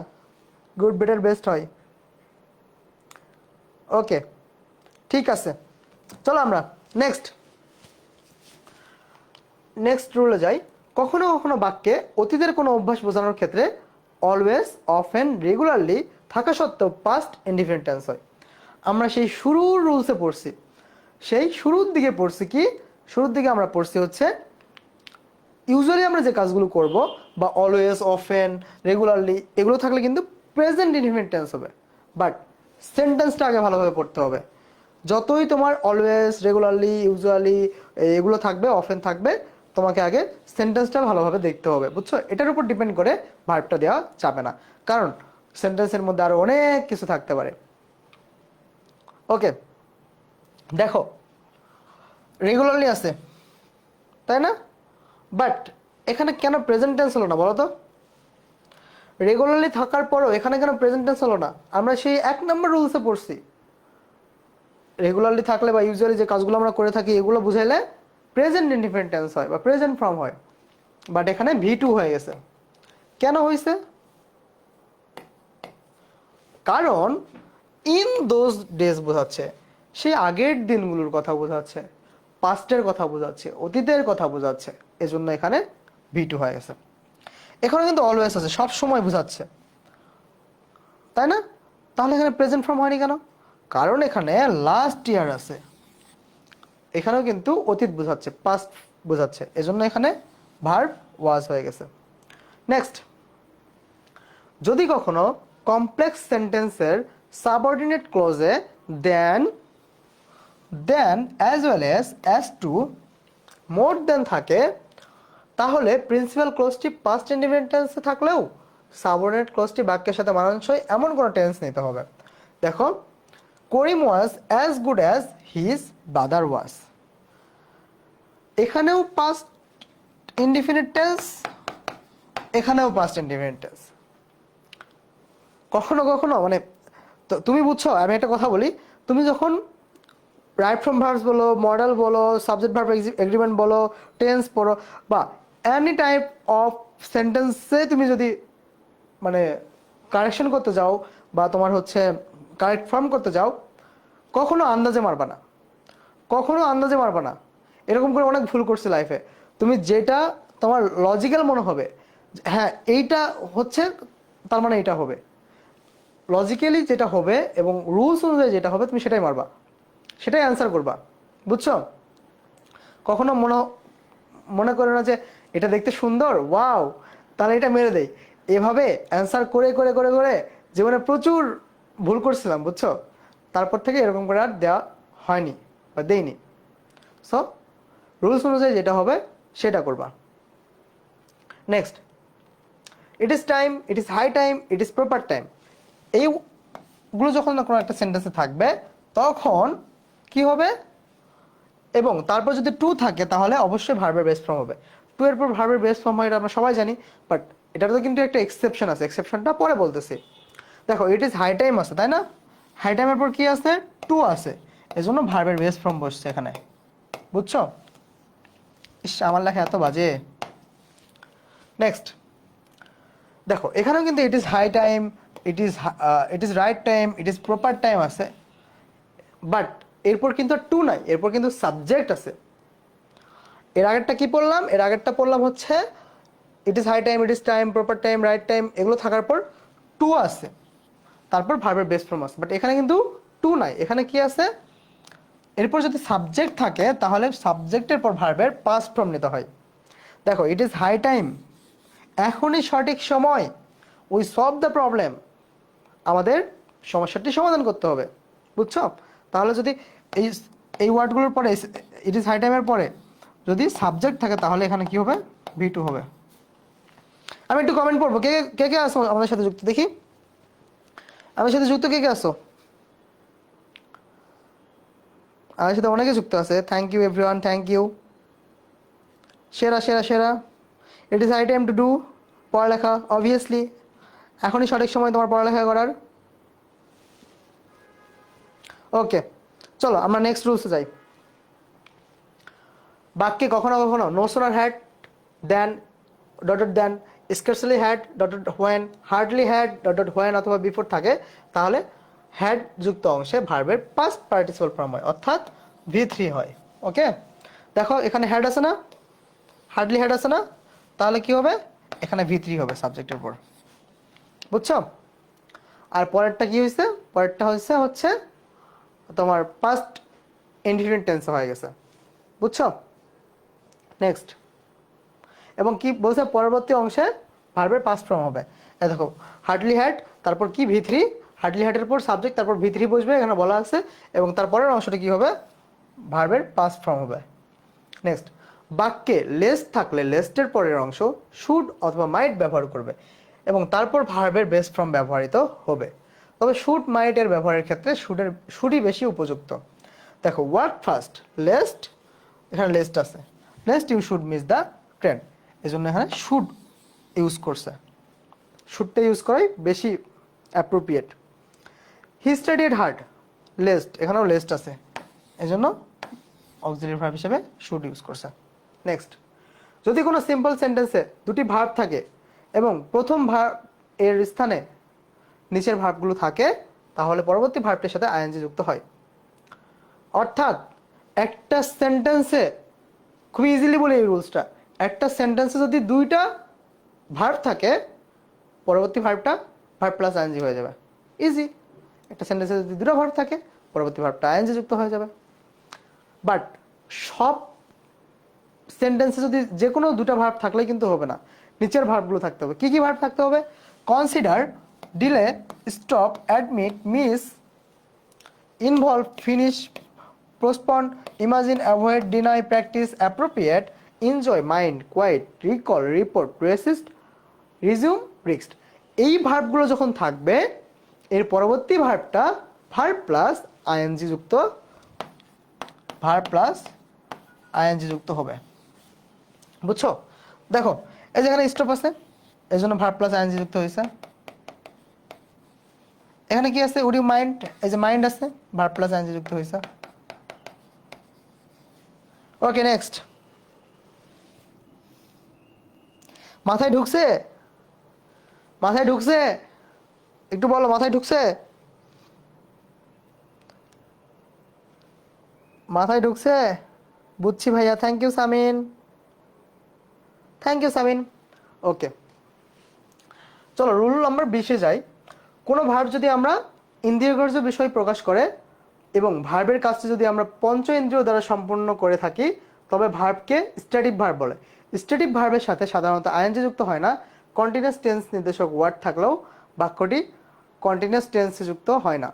[SPEAKER 1] গুড বেটার বেস্ট হয়। ওকে ঠিক আছে, চলো আমরা নেক্সট রুলে যাই। কখনো কখনো বাক্যে অতীতের কোনো অভ্যাস বোঝানোর ক্ষেত্রে অলওয়েজ, অফেন, রেগুলারলি থাকা সত্ত্বেও পাস্ট ইনডিফিনিট টেন্স হয়। আমরা সেই শুরুর রুলসে পড়ছি, সেই শুরুর দিকে পড়ছি কি, শুরুর দিকে আমরা পড়ছি হচ্ছে ইউজুয়ালি আমরা যে কাজগুলো করব বা অলওয়েজ, অফেন, রেগুলারলি এগুলো থাকলে কিন্তু প্রেজেন্ট ইনডিফিনিট টেন্স হবে। বাট সেন্টেন্সটা আগে ভালোভাবে পড়তে হবে। যতই তোমার অলওয়েজ, রেগুলারলি, ইউজুয়ালি এগুলো থাকবে, অফেন থাকবে, তোমাকে আগে সেন্টেন্সটা ভালোভাবে দেখতে হবে, বুঝছো। এটার উপর ডিপেন্ড করে ভার্বটা দেওয়া যাবে না, কারণ সেন্টেন্সের মধ্যে আরো অনেক কিছু থাকতে পারে। ওকে দেখো রেগুলারলি আছে তাই না, বাট এখানে কেন প্রেজেন্ট টেন্স হলো না বলো তো? রেগুলারলি থাকার পরও এখানে কেন প্রেজেন্ট টেন্স হলো না? আমরা সেই 1 নম্বর রুলসে পড়ছি, রেগুলারলি থাকলে বা ইউজুয়ালি যে কাজগুলো আমরা করে থাকি এগুলো বুঝাইলে প্রেজেন্ট ইনডিফিনিট টেন্স হয় বা প্রেজেন্ট ফর্ম হয়, বাট এখানে ভি2 হয়ে গেছে। কেন হয়েছে? কারণ ইন দোজ ডেজ বোঝাচ্ছে, সেই আগের দিনগুলোর কথা বোঝাচ্ছে, পাস্টের কথা বোঝাচ্ছে, অতীতের কথা বোঝাচ্ছে, এজন্য এখানে ভি2 হয়ে গেছে। এখানে কিন্তু অলওয়েজ আছে, সব সময় বোঝাচ্ছে, তাই না? তাহলে এখানে প্রেজেন্ট ফর্ম হয়নি কেন? কারণ এখানে লাস্ট ইয়ার আছে, এখানেও কিন্তু অতীত বোঝাচ্ছে, পাস্ট বোঝাচ্ছে, এজন্য এখানে ভার্ব ওয়াজ হয়ে গেছে। নেক্সট, যদি কখনো কমপ্লেক্স সেন্টেন্সের সাবঅর্ডিনেট ক্লজে than as well as to, more than থাকে, তাহলে প্রিন্সিপাল ক্লজটি পাস্ট ইনডিফিনিট টেন্সে থাকলেও সাবঅর্ডিনেট ক্লজটি বাক্যের সাথে মানানসই এমন কোনো টেন্স নিতে হবে। দেখো Karim was as good as his brother was, এখানেও পাস্ট ইনডিফিনিট টেন্স, এখানেও পাস্ট ইনডিফিনিট টেন্স। কখনো কখনো মানে তুমি বুঝছো, আমি একটা কথা বলি, তুমি যখন রাইট ফ্রম ভার্বস বলো, মডেল বলো, সাবজেক্ট ভার্ব এগ্রিমেন্ট বলো, টেন্স পড়ো, বা এনি টাইপ অফ সেন্টেন্সে তুমি যদি মানে কারেকশন করতে যাও বা তোমার হচ্ছে কারেক্ট ফর্ম করতে যাও, কখনো আন্দাজে মারবা না, কখনো আন্দাজে মারবা না। এরকম করে অনেক ভুল করছে লাইফে। তুমি যেটা তোমার লজিক্যাল মনে হবে, হ্যাঁ এইটা হচ্ছে, তার মানে এটা হবে, লজিক্যালি যেটা হবে এবং রুলস অনুযায়ী যেটা হবে তুমি সেটাই মারবা, সেটাই অ্যান্সার করবা। বুঝছো? কখনো মনে মনে করে না যে এটা দেখতে সুন্দর, ওয়াও, তাহলে এটা মেরে দেই, এভাবে অ্যান্সার করে করে করে করে জীবনে প্রচুর ভুল করছিলাম। বুঝছো? তারপর থেকে এরকম করে আর দেওয়া হয়নি বা দেইনি। সো রুলস অনুযায়ী যেটা হবে সেটা করবা। Next, it is time, it is high time, it is proper time, এইগুলো যখন কোনো একটা সেন্টেন্সে থাকবে তখন কি হবে, এবং তারপর যদি টু থাকে তাহলে অবশ্যই ভার্বের বেস ফর্ম হবে। টু এর পর ভার্বের বেস ফর্ম হয়, এটা আমরা সবাই জানি, বাট এটারও কিন্তু একটা এক্সেপশন আছে, এক্সেপশনটা পরে বলতেছি। দেখো, ইট ইজ হাই টাইম আছে, তাই না? হাই টাইমের পর কি আছে? টু আছে, এজন্য ভার্বের বেস ফর্ম বসছে এখানে। বুঝছো? ইস, আমার লেখা এত বাজে। নেক্সট, দেখো এখানেও কিন্তু it is high time, it is right time, it is proper time আছে, বাট এরপর কিন্তু টু নাই, এরপর কিন্তু সাবজেক্ট আছে। এর আগেরটা কি পড়লাম? এর আগেরটা পড়লাম হচ্ছে it is high time, it is time, proper time, right time, এগুলো থাকার পর টু আছে, তারপর ভার্বের বেস ফর্ম আছে। বাট এখানে কিন্তু টু নাই, এখানে কি আছে? এরপর যদি সাবজেক্ট থাকে তাহলে সাবজেক্টের পর ভার্বের পাস্ট ফর্ম নিতে হয়। দেখো, ইট ইজ হাই টাইম, এখনই সঠিক সময়, উই সলভ দ্য প্রবলেম, আমাদের সমস্যাটি সমাধান করতে হবে। বুঝছো? তাহলে যদি এই এই ওয়ার্ডগুলোর পরে ইট ইজ হাই টাইমের পরে যদি সাবজেক্ট থাকে তাহলে এখানে কি হবে? ভি টু হবে। আমি একটু কমেন্ট পড়বো, কে কে কে আসো আমাদের সাথে যুক্ত, দেখি আমার সাথে যুক্ত কে কে আসো। আমার সাথে অনেকে যুক্ত আছে, thank you everyone, thank you. সেরা সেরা সেরা। It is high time to do, পড়ালেখা, অবভিয়াসলি এখনই সঠিক সময় তোমার পড়ালেখা করার। ওকে, চলো আমরা নেক্সট রুলসে যাই। বাক্যে কখনো কখনো no sooner had than dot than, scarcely had dot when, hardly had dot when অথবা বিফোর থাকে, তাহলে হ্যাড যুক্ত অংশে ভার্বের পাস্ট পার্টিসিপল ফর্ম হয়, অর্থাৎ V3 হয়। ওকে, দেখো এখানে হ্যাড আছে না, হার্ডলি হ্যাড আছে না, তাহলে কি হবে? এখানে V3 হবে সাবজেক্টের পর। বুঝছো? আর পরেরটা কি হয়েছে? পরেরটা হচ্ছে তোমার পাস্ট ইনডিফিনিট টেন্স হয়ে গেছে। বুঝছো? নেক্সট, এবং কি বলছে? পরবর্তী অংশে ভার্বের পাস্ট ফর্ম হবে। এই দেখো, হার্ডলি হ্যাড, তারপর কি? V3, হার্ডলি হ্যাডের পর সাবজেক্ট, তারপর V3 বসবে, এখানে বলা আছে, এবং তারপরের অংশটা কি হবে? ভার্বের পাস্ট ফর্ম হবে। নেক্সট, বাক্যে লেস্ট থাকলে লেস্টের পরের অংশ শুড অথবা মাইট ব্যবহার করবে, এবং তারপর ভার্বের বেস ফর্ম ব্যবহৃত হবে। তবে শুড মাইট এর ব্যবহারের ক্ষেত্রে শুডই বেশি উপযুক্ত। দেখো, ওয়ার্ক ফার্স্ট, লেস্ট, এখানে লেস্ট আছে, lest you should miss the train, এই জন্য এখানে শুড ইউজ করছে, শুডটা ইউজ করাই বেশি appropriate. He studied hard, lest, এখানেও লেস্ট আছে, এই জন্য অক্সিলারি ভার্ব হিসেবে শুড ইউজ করছে। নেক্সট, যদি কোনো সিম্পল সেন্টেন্সে দুটি ভার্ব থাকে এবং প্রথম ভার্ব এর স্থানে নিচের ভার্বগুলো থাকে, তাহলে পরবর্তী ভার্বটির সাথে আইএনজি যুক্ত হয়। অর্থাৎ একটা সেন্টেন্সে, খুব ইজিলি বলি এই রুলসটা, একটা সেন্টেন্সে যদি দুইটা ভার্ব থাকে, পরবর্তী ভার্বটা ভার্ব প্লাস আইএনজি হয়ে যাবে। ইজি। একটা সেন্টেন্সে যদি দুটো ভার্ব থাকে, পরবর্তী ভার্বটা আইএনজি যুক্ত হয়ে যাবে। বাট সব সেন্টেন্সে যদি যে কোনো দুটো ভার্ব থাকলেই কিন্তু হবে না, নিচের ভার্বগুলো থাকতে হবে। কি কি ভার্ব থাকতে হবে? Consider, delay, stop, admit, miss, involve, finish, postpone, imagine, avoid, deny, practice, appropriate, enjoy, mind, quite, recall, report, resist, resume, risked. এই ভার্বগুলো যখন থাকবে, এর পরবর্তী ভার্বটা ভার্ব প্লাস আইএনজি যুক্ত, ভার্ব প্লাস আইএনজি যুক্ত হবে। বুঝছো? দেখো, এই যেখানে স্টপ আছে, এই জন্য ভার্ব প্লাস আইএনজি যুক্ত হয়েছে। এখানে কি আছে? উড ইউ মাইন্ড, এই যে মাইন্ড আছে, ভার্ব প্লাস আইএনজি যুক্ত হয়েছে। Okay next. মাথায় ঢুকছে? মাথায় ঢুকছে? একটু বলো মাথায় ঢুকছে? মাথায় ঢুকছে? বুঝছি ভাইয়া, thank you Samin, thank you Samin. Okay চলো রুল নাম্বার 20-এ যাই। কোনো ভার্ব যদি আমরা ইন্দ্রিয়গ্রাহ্য বিষয় প্রকাশ করে এবং ভার্বের কাজটি যদি আমরা পঞ্চ ইন্দ্রিয় দ্বারা সম্পূর্ণ করে থাকি তবে ভার্বকে স্ট্যাটিক ভার্ব বলে। স্ট্যাটিক ভার্বের সাথে সাধারণত আইএনজি যুক্ত হয় না। কন্টিনিউয়াস টেন্স নির্দেশক ওয়ার্ড থাকলেও বাক্যটি কন্টিনিউয়াস টেন্সে যুক্ত হয় না।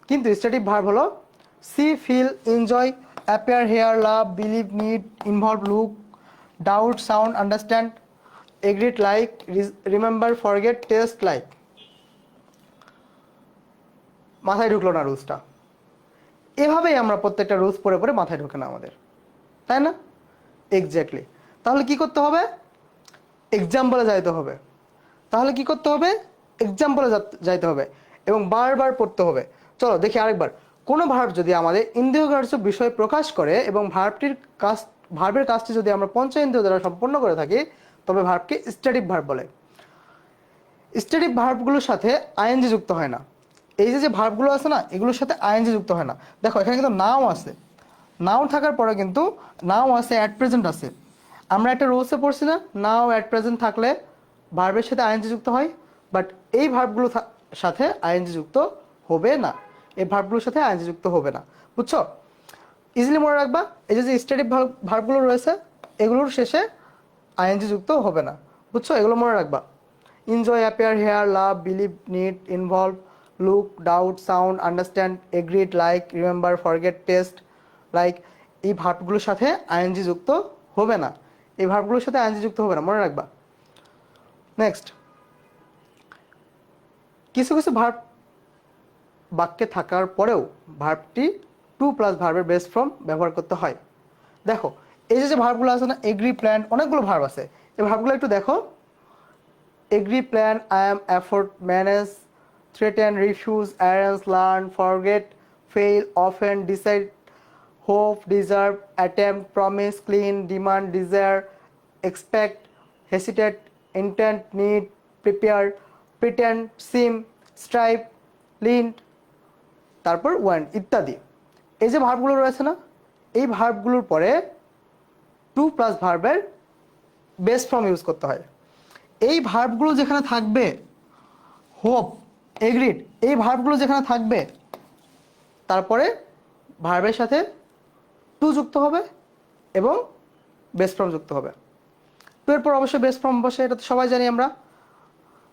[SPEAKER 1] কিন্তু স্ট্যাটিক ভার্ব হলো see, feel, enjoy, appear, hear, love, believe, need, involve, look, doubt, sound, understand, agreed, like, remember, forget, taste, like. মাথায় ঢুকলো না রুলসটা? এভাবেই আমরা প্রত্যেকটা রুলস পড়ে পড়ে মাথায় ঢোকে না আমাদের, তাই না? এক্স্যাক্টলি। তাহলে কি করতে হবে? এক্সাম্পলে যাইতে হবে। তাহলে কি করতে হবে? এক্সাম্পলে যাইতে হবে এবং বারবার পড়তে হবে। চলো দেখি আরেকবার। কোনো ভার্ব যদি আমাদের ইন্দ্রিয়গ্রাহ্য বিষয় প্রকাশ করে এবং ভার্বের কাজটি যদি আমরা পঞ্চ ইন্দ্রিয় দ্বারা সম্পন্ন করে থাকি তবে ভার্বকে স্ট্যাটিক ভার্ব বলে। স্ট্যাটিক ভার্বগুলোর সাথে আইএনজি যুক্ত হয় না। এই যে ভার্বগুলো আছে না, এগুলোর সাথে আইএনজি যুক্ত হয় না। দেখো এখানে কিন্তু নাও আছে, নাও থাকার পরে কিন্তু নাও আছে, অ্যাট প্রেজেন্ট আছে। আমরা একটা রুলসে পড়ছি না, নাও অ্যাট প্রেজেন্ট থাকলে ভার্বের সাথে আইএনজি যুক্ত হয়, বাট এই ভার্বগুলোর সাথে আইএনজি যুক্ত হবে না। এই ভার্বগুলোর সাথে আইএনজি যুক্ত হবে না, বুঝছো? ইজিলি মনে রাখবা, এই যে স্ট্যাটিক ভার্বগুলো রয়েছে এগুলোর শেষে আইএনজি যুক্ত হবে না, বুঝছো? এগুলো মনে রাখবা। Enjoy, appear, hear, love, believe, need, involve, look, doubt, sound, understand, agreed, like, remember, forget, taste, like, এই ভার্বগুলোর সাথে আইএনজি যুক্ত হবে না। এই ভার্বগুলোর সাথে আইএনজি যুক্ত হবে না, মনে রাখবা। নেক্সট, কিছু কিছু ভার্ব বাক্যে থাকার পরেও ভার্বটি টু প্লাস ভার্বের বেস ফর্ম ব্যবহার করতে হয়। দেখো এই যে ভার্বগুলো আছে না, এগ্রি, প্ল্যান, অনেকগুলো ভার্ব আছে। এই ভার্বগুলো একটু দেখো। Agree, plan, aim, afford, manage, threaten, refuse, arrange, learn, forget, fail, often, decide, hope, deserve, attempt, promise, clean, demand, desire, expect, hesitate, intent, need, prepare, pretend, seem, strive, lean, তারপর want ইত্যাদি। এই যে ভার্বগুলো রয়েছে না, এই ভার্বগুলোর পরে two plus ভার্বের base form use করতে হয়। এই ভার্বগুলো যেখানে থাকবে, হোপ, এগ্রিড, এই ভার্বগুলো যেখানে থাকবে তারপরে ভার্বের সাথে টু যুক্ত হবে এবং বেস ফর্ম যুক্ত হবে। টু এর পর অবশ্যই বেস ফর্ম বসে, এটা তো সবাই জানি আমরা।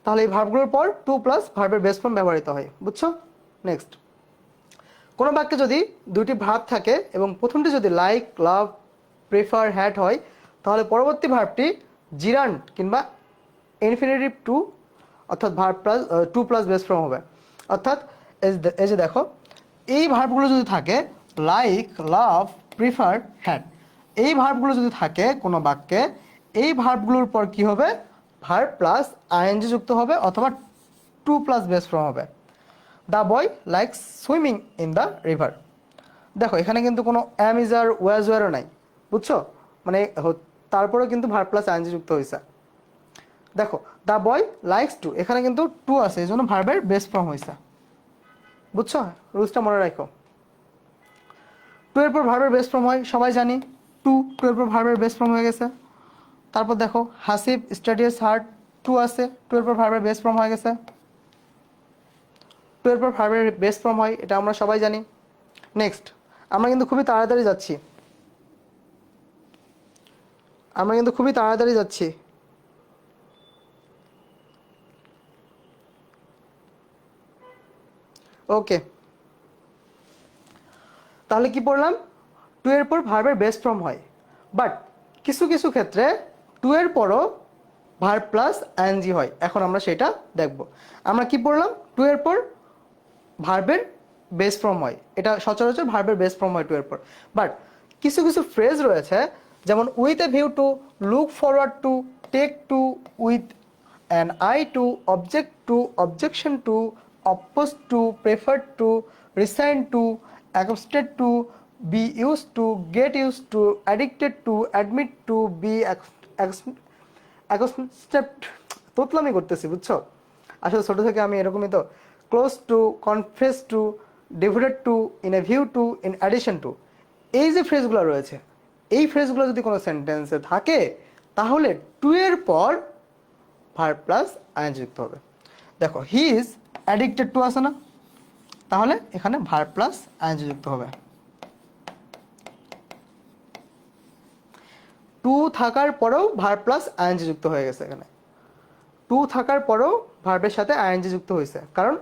[SPEAKER 1] তাহলে এই ভার্বগুলোর পর টু প্লাস ভার্বের বেস ফর্ম ব্যবহৃত হয়, বুঝছো? নেক্সট, কোনো বাক্যে যদি দুটি ভার্ব থাকে এবং প্রথমটি যদি লাইক, লাভ, প্রেফার, হ্যাট হয় তাহলে পরবর্তী ভার্বটি জিরান্ট কিংবা ইনফিনিটিভ টু অর্থাৎ verb plus to plus base form হবে। অর্থাৎ এই যে দেখো, এই ভার্বগুলো যদি থাকে লাইক, লাভ, প্রিফার, হ্যাট, এই ভার্বগুলো যদি থাকে কোনো বাক্যে, এই ভার্বগুলোর পর কি হবে? ভার্ব প্লাস আইএনজি যুক্ত হবে অথবা টু প্লাস বেস ফর্ম হবে। The boy likes swimming in the river. দেখো এখানে কিন্তু কোনো অ্যাম, ইজ, আর, ওয়াজ, ওয়ারও নাই, বুঝছো? মানে তারপরেও কিন্তু ভার্ব প্লাস আইএনজি যুক্ত হয়েছে। দেখো দ্য বয় লাইকস টু, এখানে কিন্তু টু আছে, এই জন্য ভার্বের বেস ফর্ম হয়েছে, বুঝছো? রুলসটা মনে রাখো। টু এর পর ভার্বের বেস ফর্ম হয় সবাই জানি, টু এর পর ভার্বের বেস ফর্ম হয়ে গেছে। তারপর দেখো হাসিব, স্টাডিয়াস, হার্ট, টু আছে, টু এর পর ভার্বের বেস ফর্ম হয়ে গেছে। টু এর পর ভার্বের বেস ফর্ম হয়, এটা আমরা সবাই জানি। নেক্সট, আমরা কিন্তু খুবই তাড়াতাড়ি যাচ্ছি, আমরা কিন্তু খুবই তাড়াতাড়ি যাচ্ছি। ওকে, তাহলে কি পড়লাম? টু এর পর ভার্বের বেস ফর্ম হয়, বাট কিছু কিছু ক্ষেত্রে টু এর পরও ভার্ব প্লাস আইএনজি হয়। এখন আমরা সেটা দেখব। আমরা কি পড়লাম? টু এর পর ভার্বের বেস ফর্ম হয়, এটা সচরাচর ভার্বের বেস ফর্ম হয় টু এর পর। বাট কিছু কিছু ফ্রেজ রয়েছে, যেমন with a view to, look forward to, take to, with an eye to, object to, objection to, oppose to, prefer to, resign to, accustomed to, be use to, get use to, addicted to, admit to, be accustomed. তোতলামি করতেছি বুঝছো, আসলে ছোটো থেকে আমি এরকমই তো। Close to, confess to, devoted to, in a view to, in addition to, এই যে ফ্রেজগুলো রয়েছে, এই ফ্রেজগুলো যদি কোনো সেন্টেন্সে থাকে তাহলে টু এর পর ভার্ব প্লাস আইএনজি যুক্ত হবে। দেখো হি ইজ অ্যাডিক্টেড টু আছে না, তাহলে এখানে ভার্ব প্লাস আইএনজি যুক্ত হবে। টু থাকার পরেও ভার্ব প্লাস আইএনজি যুক্ত হয়ে গেছে এখানে। টু থাকার পরেও ভার্বের সাথে আইএনজি যুক্ত হয়েছে, কারণ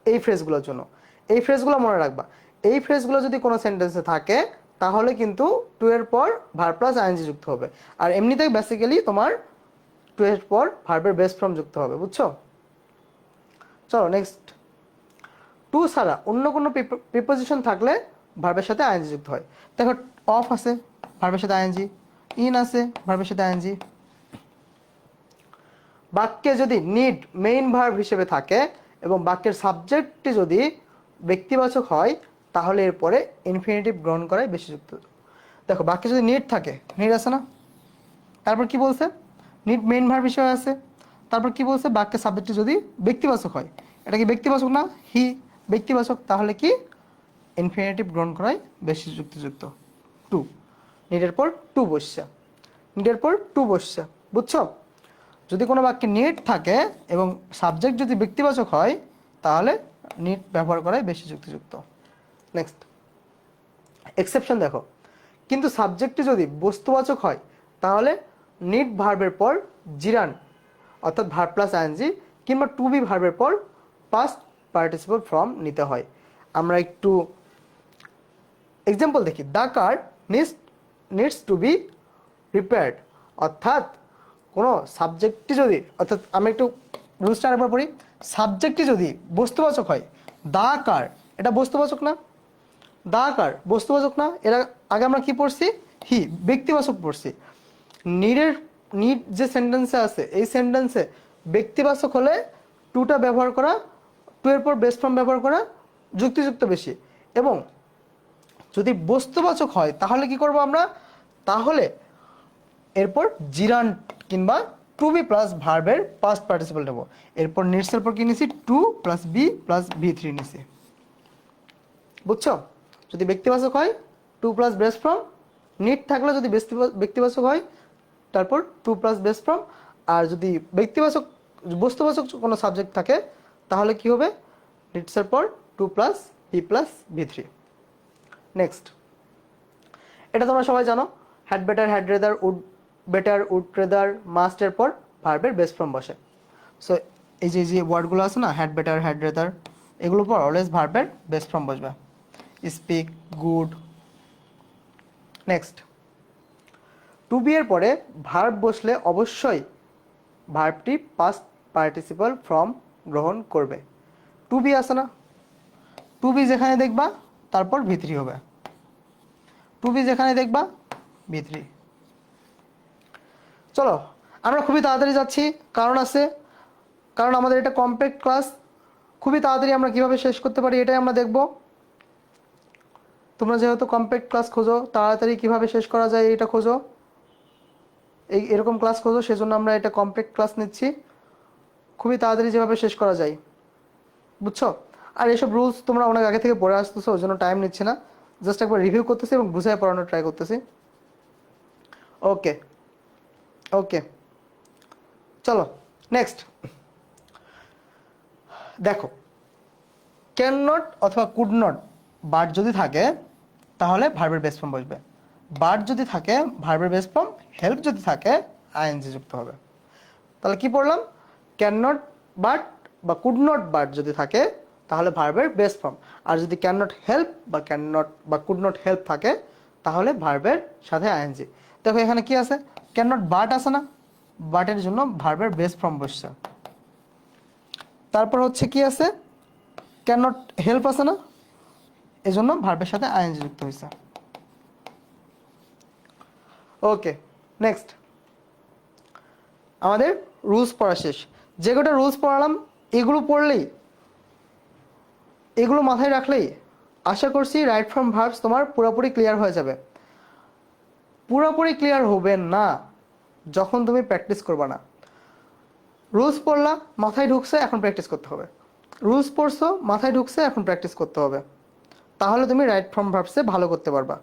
[SPEAKER 1] এই ফ্রেজগুলোর জন্য। এই ফ্রেজগুলো মনে রাখবা, এই ফ্রেজগুলো যদি কোনো সেন্টেন্সে থাকে তাহলে কিন্তু টু এর পর ভার্ব প্লাস আইএনজি যুক্ত হবে। আর এমনিতে বেসিক্যালি তোমার টু এর পর ভার্বের বেস ফর্ম যুক্ত হবে, বুঝছো? চলো নেক্সট। টু ছাড়া অন্য কোনো প্রিপোজিশন থাকলে ভার্বের সাথে আইএনজি যুক্ত হয়। দেখো অফ আছে, ভার্বের সাথে আইএনজি। ইন আছে, ভার্বের সাথে আইএনজি। বাক্যে যদি নিড মেইন ভার্ব হিসেবে থাকে এবং বাক্যের সাবজেক্টটি যদি ব্যক্তিবাচক হয় তাহলে এরপরে ইনফিনিটিভ গ্রহণ করাই বেশি যুক্ত। দেখো বাক্যে যদি নিড থাকে, নিড আছে না, তারপর কি বলছে, নিড মেইন ভার্ব হিসেবে আছে, তারপর কি বলছে, বাক্যের সাবজেক্টটি যদি ব্যক্তিবাচক হয়, এটা কি ব্যক্তিবাচক না, হি ব্যক্তিবাচক, তাহলে কি ইনফিনিটিভ গ্রহণ করাই বেশি যুক্তিযুক্ত। টু, নিডের পর টু বসছে, নিডের পর টু বসছে, বুঝছো? যদি কোনো বাক্যে নিড থাকে এবং সাবজেক্ট যদি ব্যক্তিবাচক হয় তাহলে নিড ব্যবহার করাই বেশি যুক্তিযুক্ত। নেক্সট এক্সেপশন দেখো, কিন্তু সাবজেক্টটি যদি বস্তুবাচক হয় তাহলে নিড ভার্বের পর জিরান অর্থাৎ ভার্ব প্লাস আইএনজি কিংবা টু বি ভার্বের পর পাস্ট পার্টিসিপল ফর্ম নিতে হয়। আমরা একটু এক্সাম্পল দেখি। The car needs to be repaired, অর্থাৎ কোনো সাবজেক্টটি যদি, অর্থাৎ আমরা একটু রুলসটা আরেকবার পড়ি। সাবজেক্টটি যদি বস্তুবাচক হয়, দা কার এটা বস্তুবাচক না, দা কার বস্তুবাচক না, এরা আগে আমরা কি পড়ছি, হি ব্যক্তিবাচক পড়ছি। নিড যে সেন্টেন্সে আছে এই সেন্টেন্সে ব্যক্তিবাচক হলে টুটা ব্যবহার করা, টু এর পর বেস ফর্ম ব্যবহার করা যুক্তিযুক্ত বেশি। এবং যদি বস্তুবাচক হয় তাহলে কি করব আমরা, তাহলে এরপর জিরান কিংবা টু বি প্লাস ভার্বের পাস্ট পার্টিসিপল নেব। এরপর নিডসের পর কি নিছি, to plus be plus V three নিছি, বুঝছো? যদি ব্যক্তিবাচক হয় to plus base form, need থাকলে যদি ব্যক্তিবাচক হয় তারপর টু প্লাস বেস ফর্ম, আর যদি ব্যক্তিবাচক বস্তুবাচক কোনো সাবজেক্ট থাকে তাহলে কি হবে, নিডসের পর to plus be plus V three. Next, এটা তোমরা সবাই জানো, had better, had rather, would better, would rather, মাস্টের পর ভার্বের বেস ফর্ম বসে। সো এই যে ওয়ার্ডগুলো আছে না, হ্যাড বেটার, হ্যাড রেদার, এগুলোর পর অলওয়েজ ভার্বের বেস ফর্ম বসবে। Speak, good. Next, to be এর পরে ভার্ব বসলে অবশ্যই ভার্বটি পাস্ট পার্টিসিপল ফর্ম গ্রহণ করবে। টু বি আছে না, টু বি যেখানে দেখবা তারপর ভি থ্রি হবে, টু বি যেখানে দেখবা ভি থ্রি। চলো আমরা খুবই তাড়াতাড়ি যাচ্ছি, কারণ আছে, কারণ আমাদের এটা কম্প্যাক্ট ক্লাস, খুবই তাড়াতাড়ি আমরা কিভাবে শেষ করতে পারি এটাই আমরা দেখব। তোমরা যেহেতু কম্প্যাক্ট ক্লাস খোঁজো, তাড়াতাড়ি কিভাবে শেষ করা যায় এটা খোঁজো, এরকম ক্লাস খোঁজো, সেজন্য আমরা এটা কম্প্যাক্ট ক্লাস নিচ্ছি, খুবই তাড়াতাড়ি যেভাবে শেষ করা যায়, বুঝছো? আর এসব রুলস তোমরা অনেক আগে থেকে পড়ে আসতেছো, ওই জন্য টাইম নিচ্ছি না, জাস্ট একবার রিভিউ করতেছি এবং বুঝায় পড়ানোর ট্রাই করতেছি। ওকে ওকে, চলো নেক্সট দেখো। ক্যান নট অথবা কুড নট বার্ড যদি থাকে তাহলে ভার্বের বেস ফর্ম বসবে। বার্ড যদি থাকে ভার্বের বেস ফর্ম, হেল্প যদি থাকে আইএনজি যুক্ত হবে। তাহলে কি পড়লাম, ক্যান নট বার্ড বা কুড নট বার্ড যদি থাকে তাহলে ভার্বের বেস ফর্ম, আর যদি ক্যান নট হেল্প বা ক্যান নট বা কুড নট হেল্প থাকে তাহলে ভার্বের সাথে আইএনজি। দেখো এখানে কি আছে, ক্যান নট বার্ড আছে না, বার্ডের জন্য ভার্বের বেস ফর্ম বসছে। তারপর হচ্ছে কি আছে, ক্যান নট হেল্প আছে না, এজন্য ভার্বের সাথে আইএনজি যুক্ত হয়েছে। ওকে নেক্সট, আমাদের রুলস পড়া শেষ। যে কটা রুলস পড়ালাম এগুলো পড়লেই, এগুলো মাথায় রাখলেই আশা করছি রাইট ফ্রম ভার্বস তোমার পুরোপুরি ক্লিয়ার হয়ে যাবে। পুরোপুরি ক্লিয়ার হবে না যখন তুমি প্র্যাকটিস করবে না। রুলস পড়লা, মাথায় ঢুকছে, এখন প্র্যাকটিস করতে হবে। রুলস পড়ছো, মাথায় ঢুকছে, এখন প্র্যাকটিস করতে হবে। তাহলে তুমি রাইট ফ্রম ভার্বসে ভালো করতে পারবা।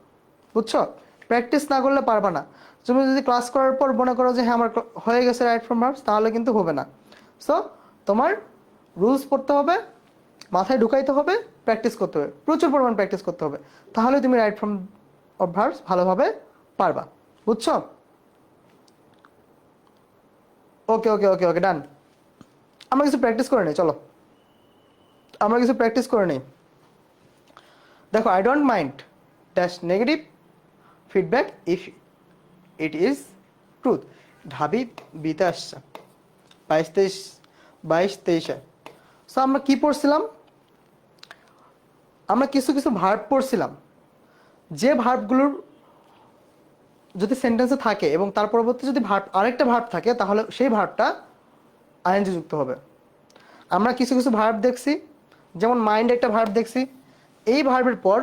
[SPEAKER 1] বুঝছো? প্র্যাকটিস না করলে পারবা না। তুমি যদি ক্লাস করার পর মনে করো যে হ্যাঁ আমার হয়ে গেছে রাইট ফ্রম ভার্বস, তাহলে কিন্তু হবে না। সো তোমার রুলস পড়তে হবে, মাথায় ঢুকাইতে হবে, প্র্যাকটিস করতে হবে, প্রচুর পরিমাণ প্র্যাকটিস করতে হবে। তাহলে তুমি রাইট ফ্রম ভার্বস ভালোভাবে পারবা। বুঝছো? ওকে ওকে ওকে ওকে, ডান। আমরা কিছু প্র্যাকটিস করে নিই, চলো আমরা কিছু প্র্যাকটিস করে নিই। দেখো, I don't mind dash negative feedback if it is truth. ঢাবি বিতে আসছে 22-23 সো আমরা কি পড়ছিলাম? আমরা কিছু কিছু ভার্ব পড়ছিলাম, যে ভার্বগুলোর যদি সেন্টেন্সে থাকে এবং তার পরবর্তী যদি ভার্ব আরেকটা ভার্ব থাকে, তাহলে সেই ভার্বটা আইএনজি যুক্ত হবে। আমরা কিছু কিছু ভার্ব দেখছি, যেমন মাইন্ড একটা ভার্ব দেখছি, এই ভার্বের পর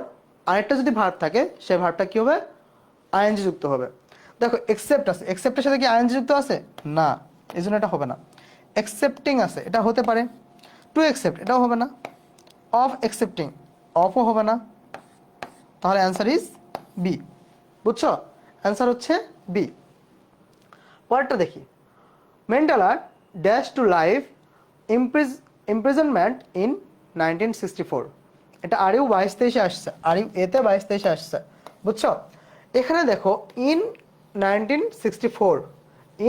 [SPEAKER 1] আরেকটা যদি ভার্ব থাকে, সেই ভার্বটা কী হবে? আইএনজি যুক্ত হবে। দেখো, একসেপ্ট আছে, একসেপ্টের সাথে কি আইএনজি যুক্ত আছে? না, এই জন্য এটা হবে না। অ্যাকসেপ্টিং আছে, এটা হতে পারে। টু অ্যাকসেপ্ট, এটাও হবে না। অফ অ্যাকসেপ্টিং, অফও হবে না। তাহলে অ্যান্সার ইজ বি। বুঝছো? অ্যান্সার হচ্ছে বি। পরেরটা দেখি। Mandela dash to life imprisonment in 1964। এটা আর ইউ 22-23 আসছে, আর ইউ এতে 22-23 আসছে। বুঝছো? এখানে দেখো ইন 1964,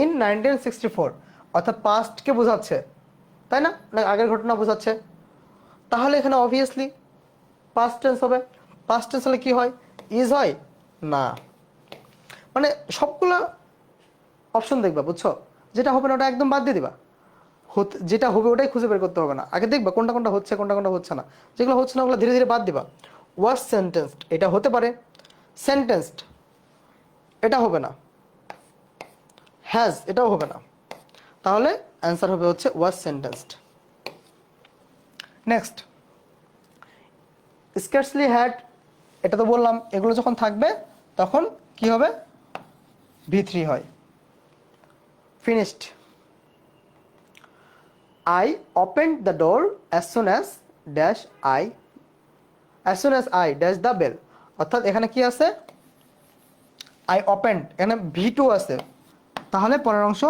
[SPEAKER 1] ইন 1964 অর্থাৎ পাস্টকে বোঝাচ্ছে, তাই না? না আগের ঘটনা বোঝাচ্ছে। তাহলে এখানে অবভিয়াসলি পাস্ট টেন্স হবে। পাস্ট টেন্স হলে কি হয়? ইজ হয় না। মানে সবগুলো অপশন দেখবা, বুঝছো? যেটা হবে না ওটা একদম বাদ দিয়ে দিবা। যেটা হবে ওটাই খুঁজে বের করতে হবে না, আগে দেখবা কোনটা কোনটা হচ্ছে, কোনটা কোনটা হচ্ছে না। যেগুলো হচ্ছে না ওগুলো ধীরে ধীরে বাদ দিবা। ওয়াজ সেন্টেন্সড, এটা হতে পারে। সেন্টেন্সড, এটা হবে না। হ্যাজ, এটাও হবে না। তাহলে অ্যান্সার হবে হচ্ছে ওয়াজ সেন্টেন্সড। নেক্সট, স্কার্সলি হ্যাড, এটা তো বললাম এগুলো যখন থাকবে তখন কি হবে? V3 হয়। Finished. I opened the door as soon as I dash the bell। অর্থাৎ এখানে কি আছে? I opened, এখানে V2 আছে, তাহলে পরের অংশ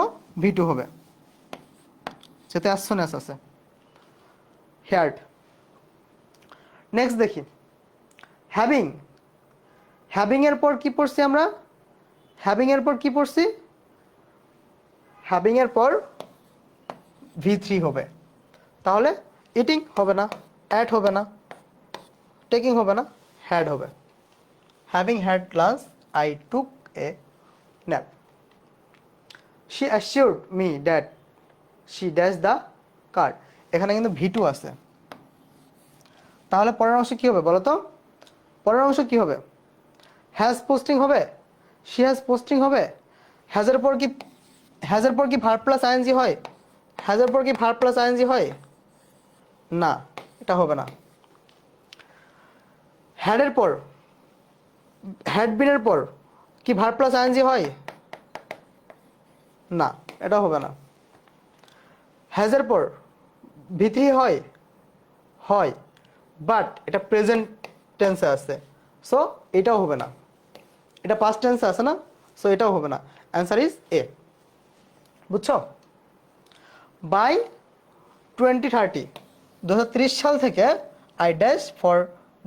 [SPEAKER 1] V2 হবে, যেতে as soon as আছে। হেয়ার্ড। নেক্সট দেখি, হ্যাভিং। হ্যাভিং এর পর কি পড়ছি আমরা? হ্যাভিং এর পর কি পড়ছি? হ্যাভিং এর পর V3 হবে। তাহলে ইটিং হবে না, অ্যাট হবে না, টেকিং হবে না, হ্যাড হবে। Having had lunch, I took a nap. She assured me that she dash the car. এখানে কিন্তু V2 আছে। তাহলে পরের অংশ কি হবে বলো তো? পরের অংশ কি হবে? হ্যাজ পোস্টিং হবে, শি হ্যাজ পোস্টিং হবে। হ্যাজের পর কি ভার্ব প্লাস আইএনজি হয়? হ্যাজের পর কি ভার্ব প্লাস আইএনজি হয়? না, এটা হবে না। হ্যাডের পর, হ্যাড বিনের পর কি ভার্ব প্লাস আইএনজি হয়? না, এটা হবে না। হ্যাজের পর V3 হয়, হয়, বাট এটা প্রেজেন্ট টেন্সে আছে, সো এটাও হবে না। এটা পাস্ট টেন্সে আছে না, সো এটাও হবে না। Answer is A. বুঝছো? বাই 2030 সাল থেকে I dash for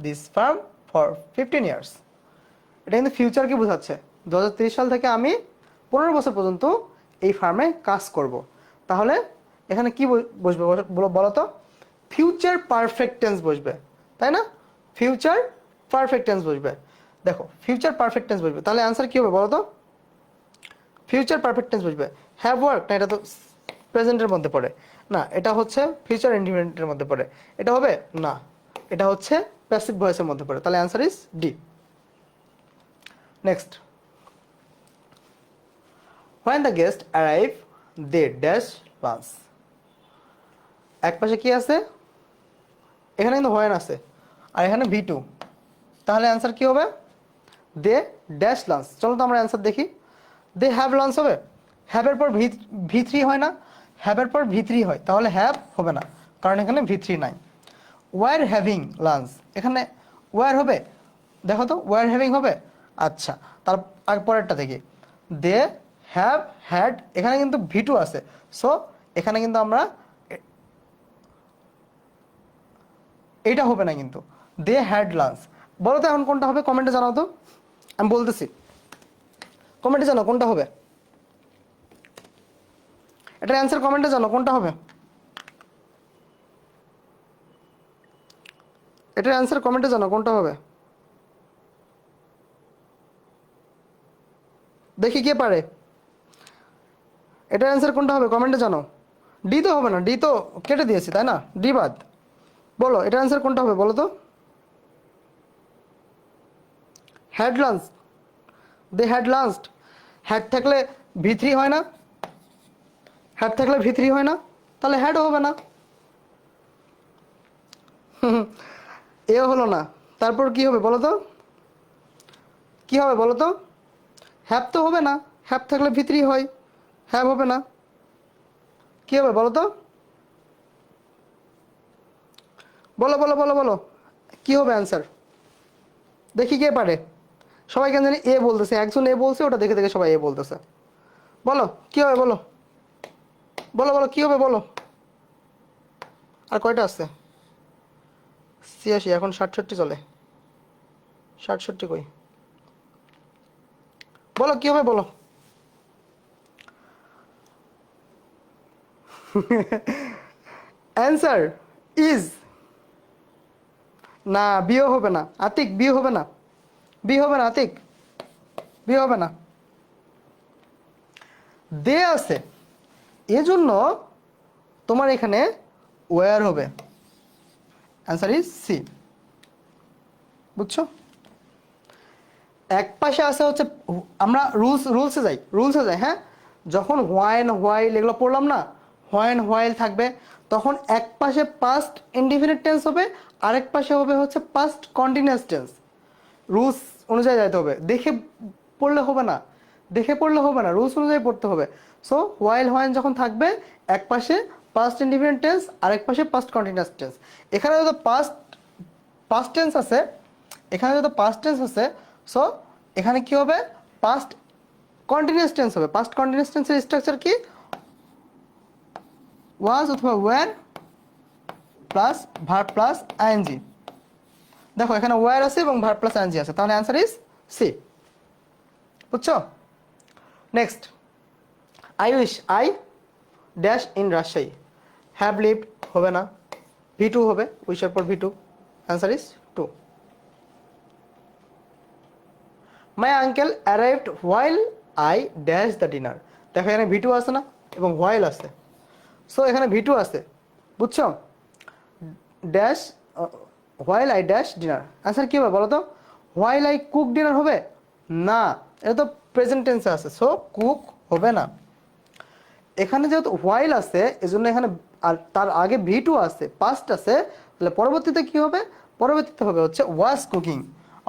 [SPEAKER 1] this farm for 15 years. এটা কিন্তু ফিউচারকে বোঝাচ্ছে। 2030 সাল থেকে আমি 15 বছর পর্যন্ত এই ফার্মে কাজ করব। তাহলে এখানে কি বসবে বলো তো? ফিউচার পারফেক্ট টেন্স বসবে, তাই না? ফিউচার পারফেক্ট টেন্স বসবে। দেখো, ফিউচার পারফেক্ট টেন্স বসবে, তাহলে অ্যান্সার কি হবে বলো তো? ফিউচার পারফেক্ট টেন্স বসবে। হ্যাভ ওয়ার্ক, না এটা তো প্রেজেন্টের মধ্যে পড়ে না, এটা হচ্ছে ফিউচার ইন্ডিপেন্ডেন্টের মধ্যে পড়ে। এটা হবে না, এটা হচ্ছে প্যাসিভ ভয়েসের মধ্যে পড়ে। তাহলে answer is D. Next, when the guest arrive they dash once। এক পাশে কি আছে? এখানে কিন্তু when আছে, আর এখানে V2। তাহলে অ্যান্সার কি হবে? They dash lunch. চলো তো আমরা অ্যান্সার দেখি। দে হ্যাভ লাঞ্চ হবে? হ্যাভের পর ভি থ্রি হয় না? হ্যাভের পর ভি থ্রি হয়, তাহলে হ্যাভ হবে না, কারণ এখানে ভি থ্রি নাই। ওয়ার হ্যাভিং লাঞ্চ, এখানে ওয়ার হবে? দেখো তো ওয়ার হ্যাভিং হবে? আচ্ছা, তার পরেরটা দেখি। দে হ্যাভ হ্যাড, এখানে কিন্তু ভি টু আছে, সো এখানে কিন্তু আমরা এইটা হবে না কিন্তু। They had lunch. বলো তো এখন কোনটা হবে, কমেন্টে জানাও তো, আমি বলতেছি, কমেন্টে জানাও কোনটা হবে, এটার অ্যান্সার কমেন্টে জানাও কোনটা হবে, এটার অ্যান্সার কমেন্টে জানাও কোনটা হবে, দেখি কে পারে। এটার অ্যান্সার কোনটা হবে কমেন্টে জানাও। ডি তো হবে না, ডি তো কেটে দিয়েছি তাই না, ডি বাদ। বলো এটার অ্যান্সার কোনটা হবে বলো তো। Had lunch, they had lunched. Had থাকলে ভি থ্রি হয় না? হ্যাড থাকলে ভি থ্রি হয় না, তাহলে হ্যাডও হবে না। এও হলো না, তারপর কি হবে বলো তো, কি হবে বলো তো। হ্যাভ তো হবে না, হ্যাভ থাকলে ভি থ্রি হয়, হ্যাভ হবে না, কি হবে বলো তো। বলো বলো বলো বলো, কি হবে অ্যান্সার, দেখি কে পারে। সবাই কেন জানি এ বলতেছে, একজন এ বলছে, ওটা দেখে দেখে সবাই এ বলতেছে। বলো কি হবে বলো, বলো বলো কি হবে বলো। আর কয়টা আছে? 86, এখন 67 চলে, 67 কই, বলো কি হবে বলো। অ্যান্সার ইজ, না বিও হবে না আতিক, বি হবে না, বি হবে না আতিক, বি হবে না। দে আছে, এজন্য তোমার এখানে ওয়্যার হবে। Answer is C. বুঝছো? এক পাশে আছে হচ্ছে, আমরা রুলসে যাই, হ্যাঁ। যখন হোয়াইন হোয়াইল এগুলো পড়লাম না, হোয়াইন হোয়াইল থাকবে, তখন এক পাশে পাস্ট ইনডিফিনিট টেন্স হবে, আরেক পাশে হবে হচ্ছে পাস্ট কন্টিনিউয়াস টেন্স। রুলস অনুযায়ী যাইতে হবে, দেখে পড়লে হবে না, দেখে পড়লে হবে না, রুলস অনুযায়ী পড়তে হবে। সো হোয়াইল হোয়াইন যখন থাকবে, এক পাশে পাস্ট ইনডিফিনিট টেন্স, আরেক পাশে পাস্ট কন্টিনিউয়াস টেন্স। এখানে যত পাস্ট পাস্ট টেন্স আছে, এখানে যত পাস্ট টেন্স আছে, সো এখানে কি হবে, পাস্ট কন্টিনিউয়াস টেন্স হবে। পাস্ট কন্টিনিউয়াস টেন্সের স্ট্রাকচার কি, ওয়াজ অথবা were plus verb plus ING. দেখো এখানে ওয়্যার আছে এবং ভার্ব প্লাস আইএনজি আছে, তাহলে অ্যান্সার ইজ সি। বুঝছো? Next, I wish I dash in Rajshahi. Have lived হবে না, ভি টু হবে, উইশের পর V two, answer is two. My uncle arrived while I dash the dinner. দেখো এখানে ভি টু আছে না এবং হোয়াইল আছে, সো এখানে ভি টু আছে। বুঝছো? Dash while I dash dinner, answer কী হবে বলো তো। হোয়াইল আই কুক ডিনার হবে না, এটা তো প্রেজেন্ট টেন্সে আছে, সো কুক হবে না। এখানে যেহেতু হোয়াইল আছে এজন্য এখানে, আর তার আগে ভি টু আছে, পাস্ট আছে, তাহলে পরবর্তীতে কি হবে, পরবর্তীতে হবে হচ্ছে ওয়াজ কুকিং,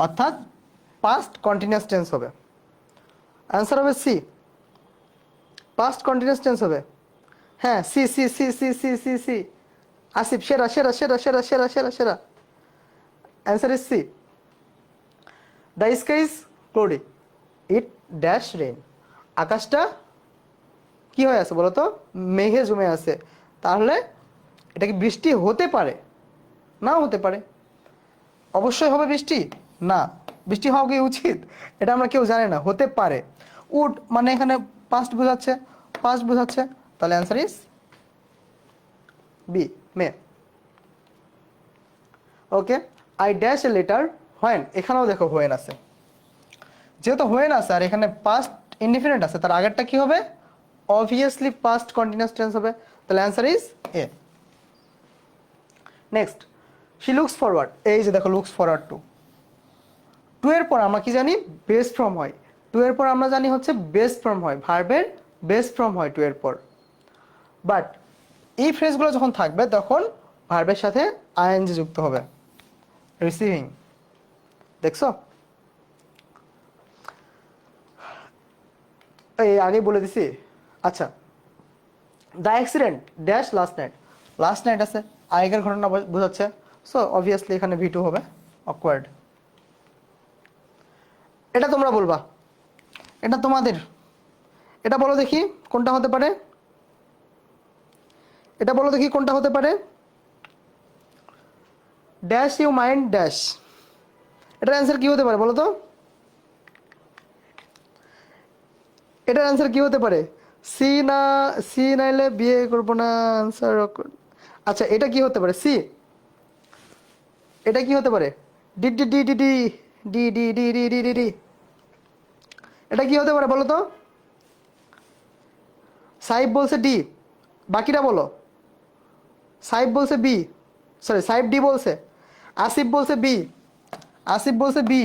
[SPEAKER 1] অর্থাৎ পাস্ট কন্টিনিউয়াস টেন্স হবে। অ্যান্সার হবে সি, পাস্ট কন্টিনিউয়াস টেন্স হবে। হ্যাঁ C C C C C C C. Asif সেরা সেরা সেরা সেরা সেরা সেরা সেরা, answer is C. The sky is cloudy, it dash rain. আকাশটা কি হয়ে আছে বলো তো, মেঘে জমে আছে, তাহলে এটা কি বৃষ্টি হতে পারে, নাও হতে পারে। অবশ্যই হবে বৃষ্টি না, বৃষ্টি হওয়া কি উচিত এটা আমরা কেউ জানি না, হতে পারে। উড মানে এখানে পাস্ট বোঝাচ্ছে, পাস্ট বোঝাচ্ছে, তাহলে answer is B, may. Okay, I dash a letter when, এখানেও দেখো হোয়েন আছে, যেহেতু হোয়েন আছে আর এখানে পাস্ট ইনডিফিনিট আছে, তার আগেরটা কি হবে, অবভিয়াসলি পাস্ট কন্টিনিউয়াস টেন্স হবে, তাহলে answer is A. Next, she looks forward, এই যে দেখো লুকস ফরওয়ার্ড টু। টু এর পর আমরা কি জানি, বেস ফ্রম হয়। টু এর পর আমরা জানি হচ্ছে বেস ফ্রম হয়, ভার্বের বেস ফ্রম হয় টু এর পর। বাট এই ফ্রেজগুলো যখন থাকবে তখন ভার্বের সাথে আইএনজি যুক্ত হবে, রিসিভিং। দেখছো, এই আগে বলে দিছি। আচ্ছা, the accident dash last night, last night আছে, আগের ঘটনা বোঝাচ্ছে, সো অবভিয়াসলি এখানে ভি টু হবে, অকওয়ার্ড। এটা তোমরা বলবা, এটা তোমাদের, এটা বলো দেখি কোনটা হতে পারে, এটা বলো দেখি কোনটা হতে পারে। ড্যাশ ইউ মাইন্ড ড্যাশ, এটার অ্যান্সার কি হতে পারে বলো তো, এটার অ্যান্সার কি হতে পারে? সি না, সি নাইলে বিয়ে করবো না আনসার। আচ্ছা এটা কি হতে পারে? সি। এটা কি হতে পারে? D D D D D D D D D D D D, এটা কি হতে পারে বলো তো? সাইব বলছে ডি, বাকিটা বলো। সাইব বলছে বি, সরি সাইব ডি বলছে, আসিফ বলছে বি, আসিফ বলছে বি,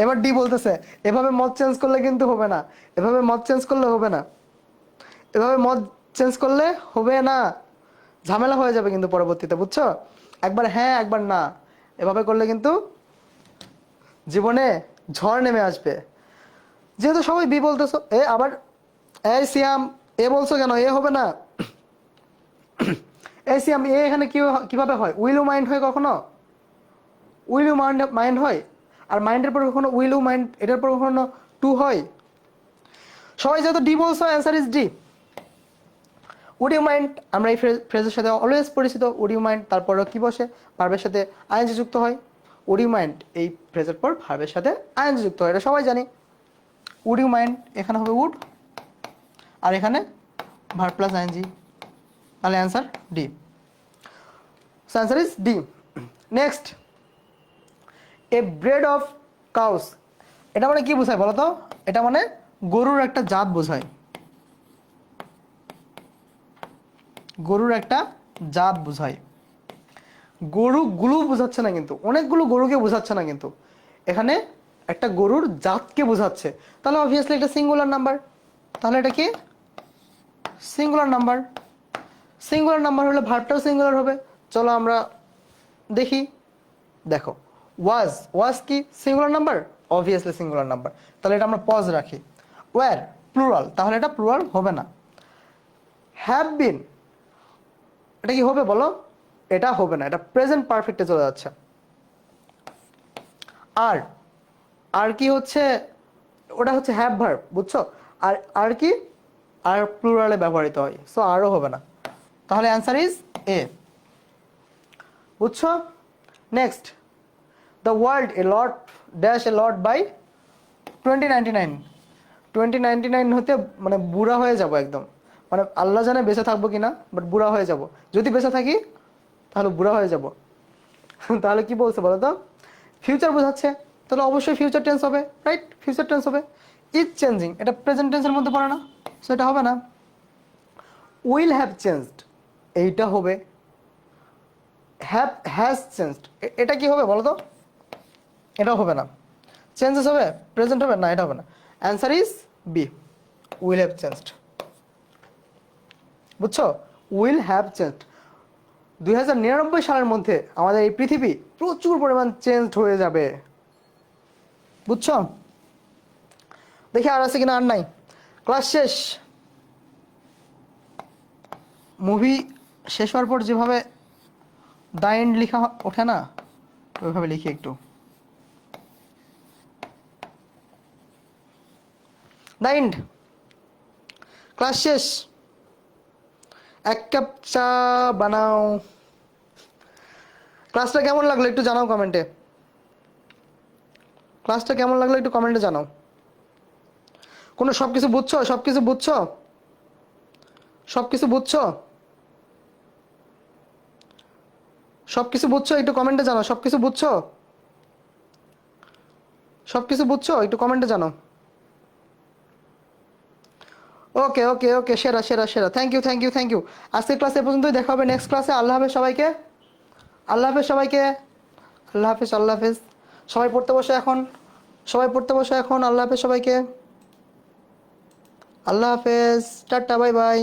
[SPEAKER 1] এবার ডি বলতেছে। এভাবে মত চেঞ্জ করলে কিন্তু হবে না, এভাবে মত চেঞ্জ করলে হবে না, এভাবে মত চেঞ্জ করলে হবে না, ঝামেলা হয়ে যাবে কিন্তু পরবর্তীতে, বুঝছো? একবার হ্যাঁ একবার না, এভাবে করলে কিন্তু জীবনে ঝড় নেমে আসবে। যেহেতু সবাই বি বলতেছো, এ আবার এই সিয়াম এ বলছো কেন? এ হবে না। এই সিয়াম এ এখানে কিভাবে হয়? উইল ইউ মাইন্ড হয় কখনো? উইল ইউ মাইন্ড হয়, আর মাইন্ডের পর কখনো উইল ইউ মাইন্ড, এটার পর কখনো টু হয়? সবাই যেহেতু ডি বলছো, answer is D. Would you mind, আমরা এই ফ্রেজের সাথে অলওয়েজ পরিচিত। উড ইউ মাইন্ড, তারপরে কি বসে? ভার্বের সাথে আইএনজি যুক্ত হয়। উড ইউ মাইন্ড এই ফ্রেজের পর ভার্বের সাথে আইএনজি যুক্ত হয়, এটা সবাই জানি। উড ইউ মাইন্ড এখানে হবে উড, আর এখানে ভার্ব প্লাস আইএনজি, তাহলে answer D. So answer is D. Next, a bread of cows, এটা মানে কি বোঝায় বলো তো? এটা মানে গরুর একটা জাত বোঝায়, গরুর একটা জাত বোঝায়। গরুগুলো বোঝাচ্ছে না কিন্তু, অনেকগুলো গরুকে বোঝাচ্ছে না কিন্তু, এখানে একটা গরুর জাতকে বোঝাচ্ছে। তাহলে অবভিয়াসলি এটা সিঙ্গুলার নাম্বার, তাহলে এটা কি সিঙ্গুলার নাম্বার। সিঙ্গুলার নাম্বার হলে ভার্বটাও সিঙ্গুলার হবে। চলো আমরা দেখি, দেখো ওয়াজ, ওয়াজ কি singular number? Obviously singular number, তাহলে এটা আমরা পজ রাখি। ওয়্যার প্লুরাল, তাহলে এটা প্লুরাল হবে না। হ্যাভ বিন, এটা কি হবে বলো? এটা হবে না, এটা প্রেজেন্ট পারফেক্টে চলে যাচ্ছে। আর আর কি হচ্ছে? ওটা হচ্ছে হ্যাভ ভার্ব, বুঝছো? আর আর কি? আর প্লুরালে ব্যবহৃত হয়, সো আরও হবে না, তাহলে অ্যান্সার ইজ এ, বুঝছো? Next, the world a lot dash a lot by 2099। 2099 হতে মানে বুড়া হয়ে যাব একদম, মানে আল্লাহ জানে বেঁচে থাকবো কিনা, বাট বুড়া হয়ে যাব। যদি বেঁচে থাকি তাহলে বুড়া হয়ে যাব। তাহলে কি বলছে বলো তো? ফিউচার বোঝাচ্ছে, তাহলে অবশ্যই ফিউচার টেন্স হবে, রাইট? ফিউচার টেন্স হবে। ইজ চেঞ্জিং, এটা প্রেজেন্ট টেন্সের মধ্যে পড়ে না, সো এটা হবে না। উইল হ্যাভ চেঞ্জড, এইটা হবে। হ্যাজ চেঞ্জড, এটা কি হবে বলো তো? এটাও হবে না। চেঞ্জেস হবে, প্রেজেন্ট হবে না, এটা হবে না। Answer is B, will have changed, বুঝছো? Will have changed. 2099 সালের মধ্যে আমাদের এই পৃথিবী প্রচুর পরিমাণ চেঞ্জ হয়ে যাবে, বুঝছো? দেখি আর আছে কিনা, আর নাই। ক্লাস শেষ, মুভি শেষ হওয়ার পর যেভাবে দ্য এন্ড লেখা ওঠে না, ওইভাবে লিখি একটু। দ্য এন্ড, ক্লাস শেষ, এক কাপ চা বানাও। ক্লাসটা কেমন লাগলো একটু জানাও কমেন্টে, ক্লাসটা কেমন লাগলো একটু কমেন্টে জানাও। কোনো সব কিছু বুঝছো? সব কিছু বুঝছো? সব কিছু বুঝছো? সব কিছু বুঝছো একটু কমেন্টে জানাও। সব কিছু বুঝছো? সব কিছু বুঝছো একটু কমেন্টে জানাও। ওকে ওকে ওকে, সেরা সেরা সেরা, thank you thank you thank you. আজকের ক্লাসে পর্যন্তই, দেখা হবে নেক্সট ক্লাসে। আল্লাহ হাফেজ সবাইকে, আল্লাহ হাফেজ সবাইকে, আল্লাহ হাফেজ, আল্লাহ হাফেজ। সবাই পড়তে বসে এখন, সবাই পড়তে বসে এখন। আল্লাহ হাফেজ সবাইকে, আল্লাহ হাফেজ, টাটা, বাই বাই।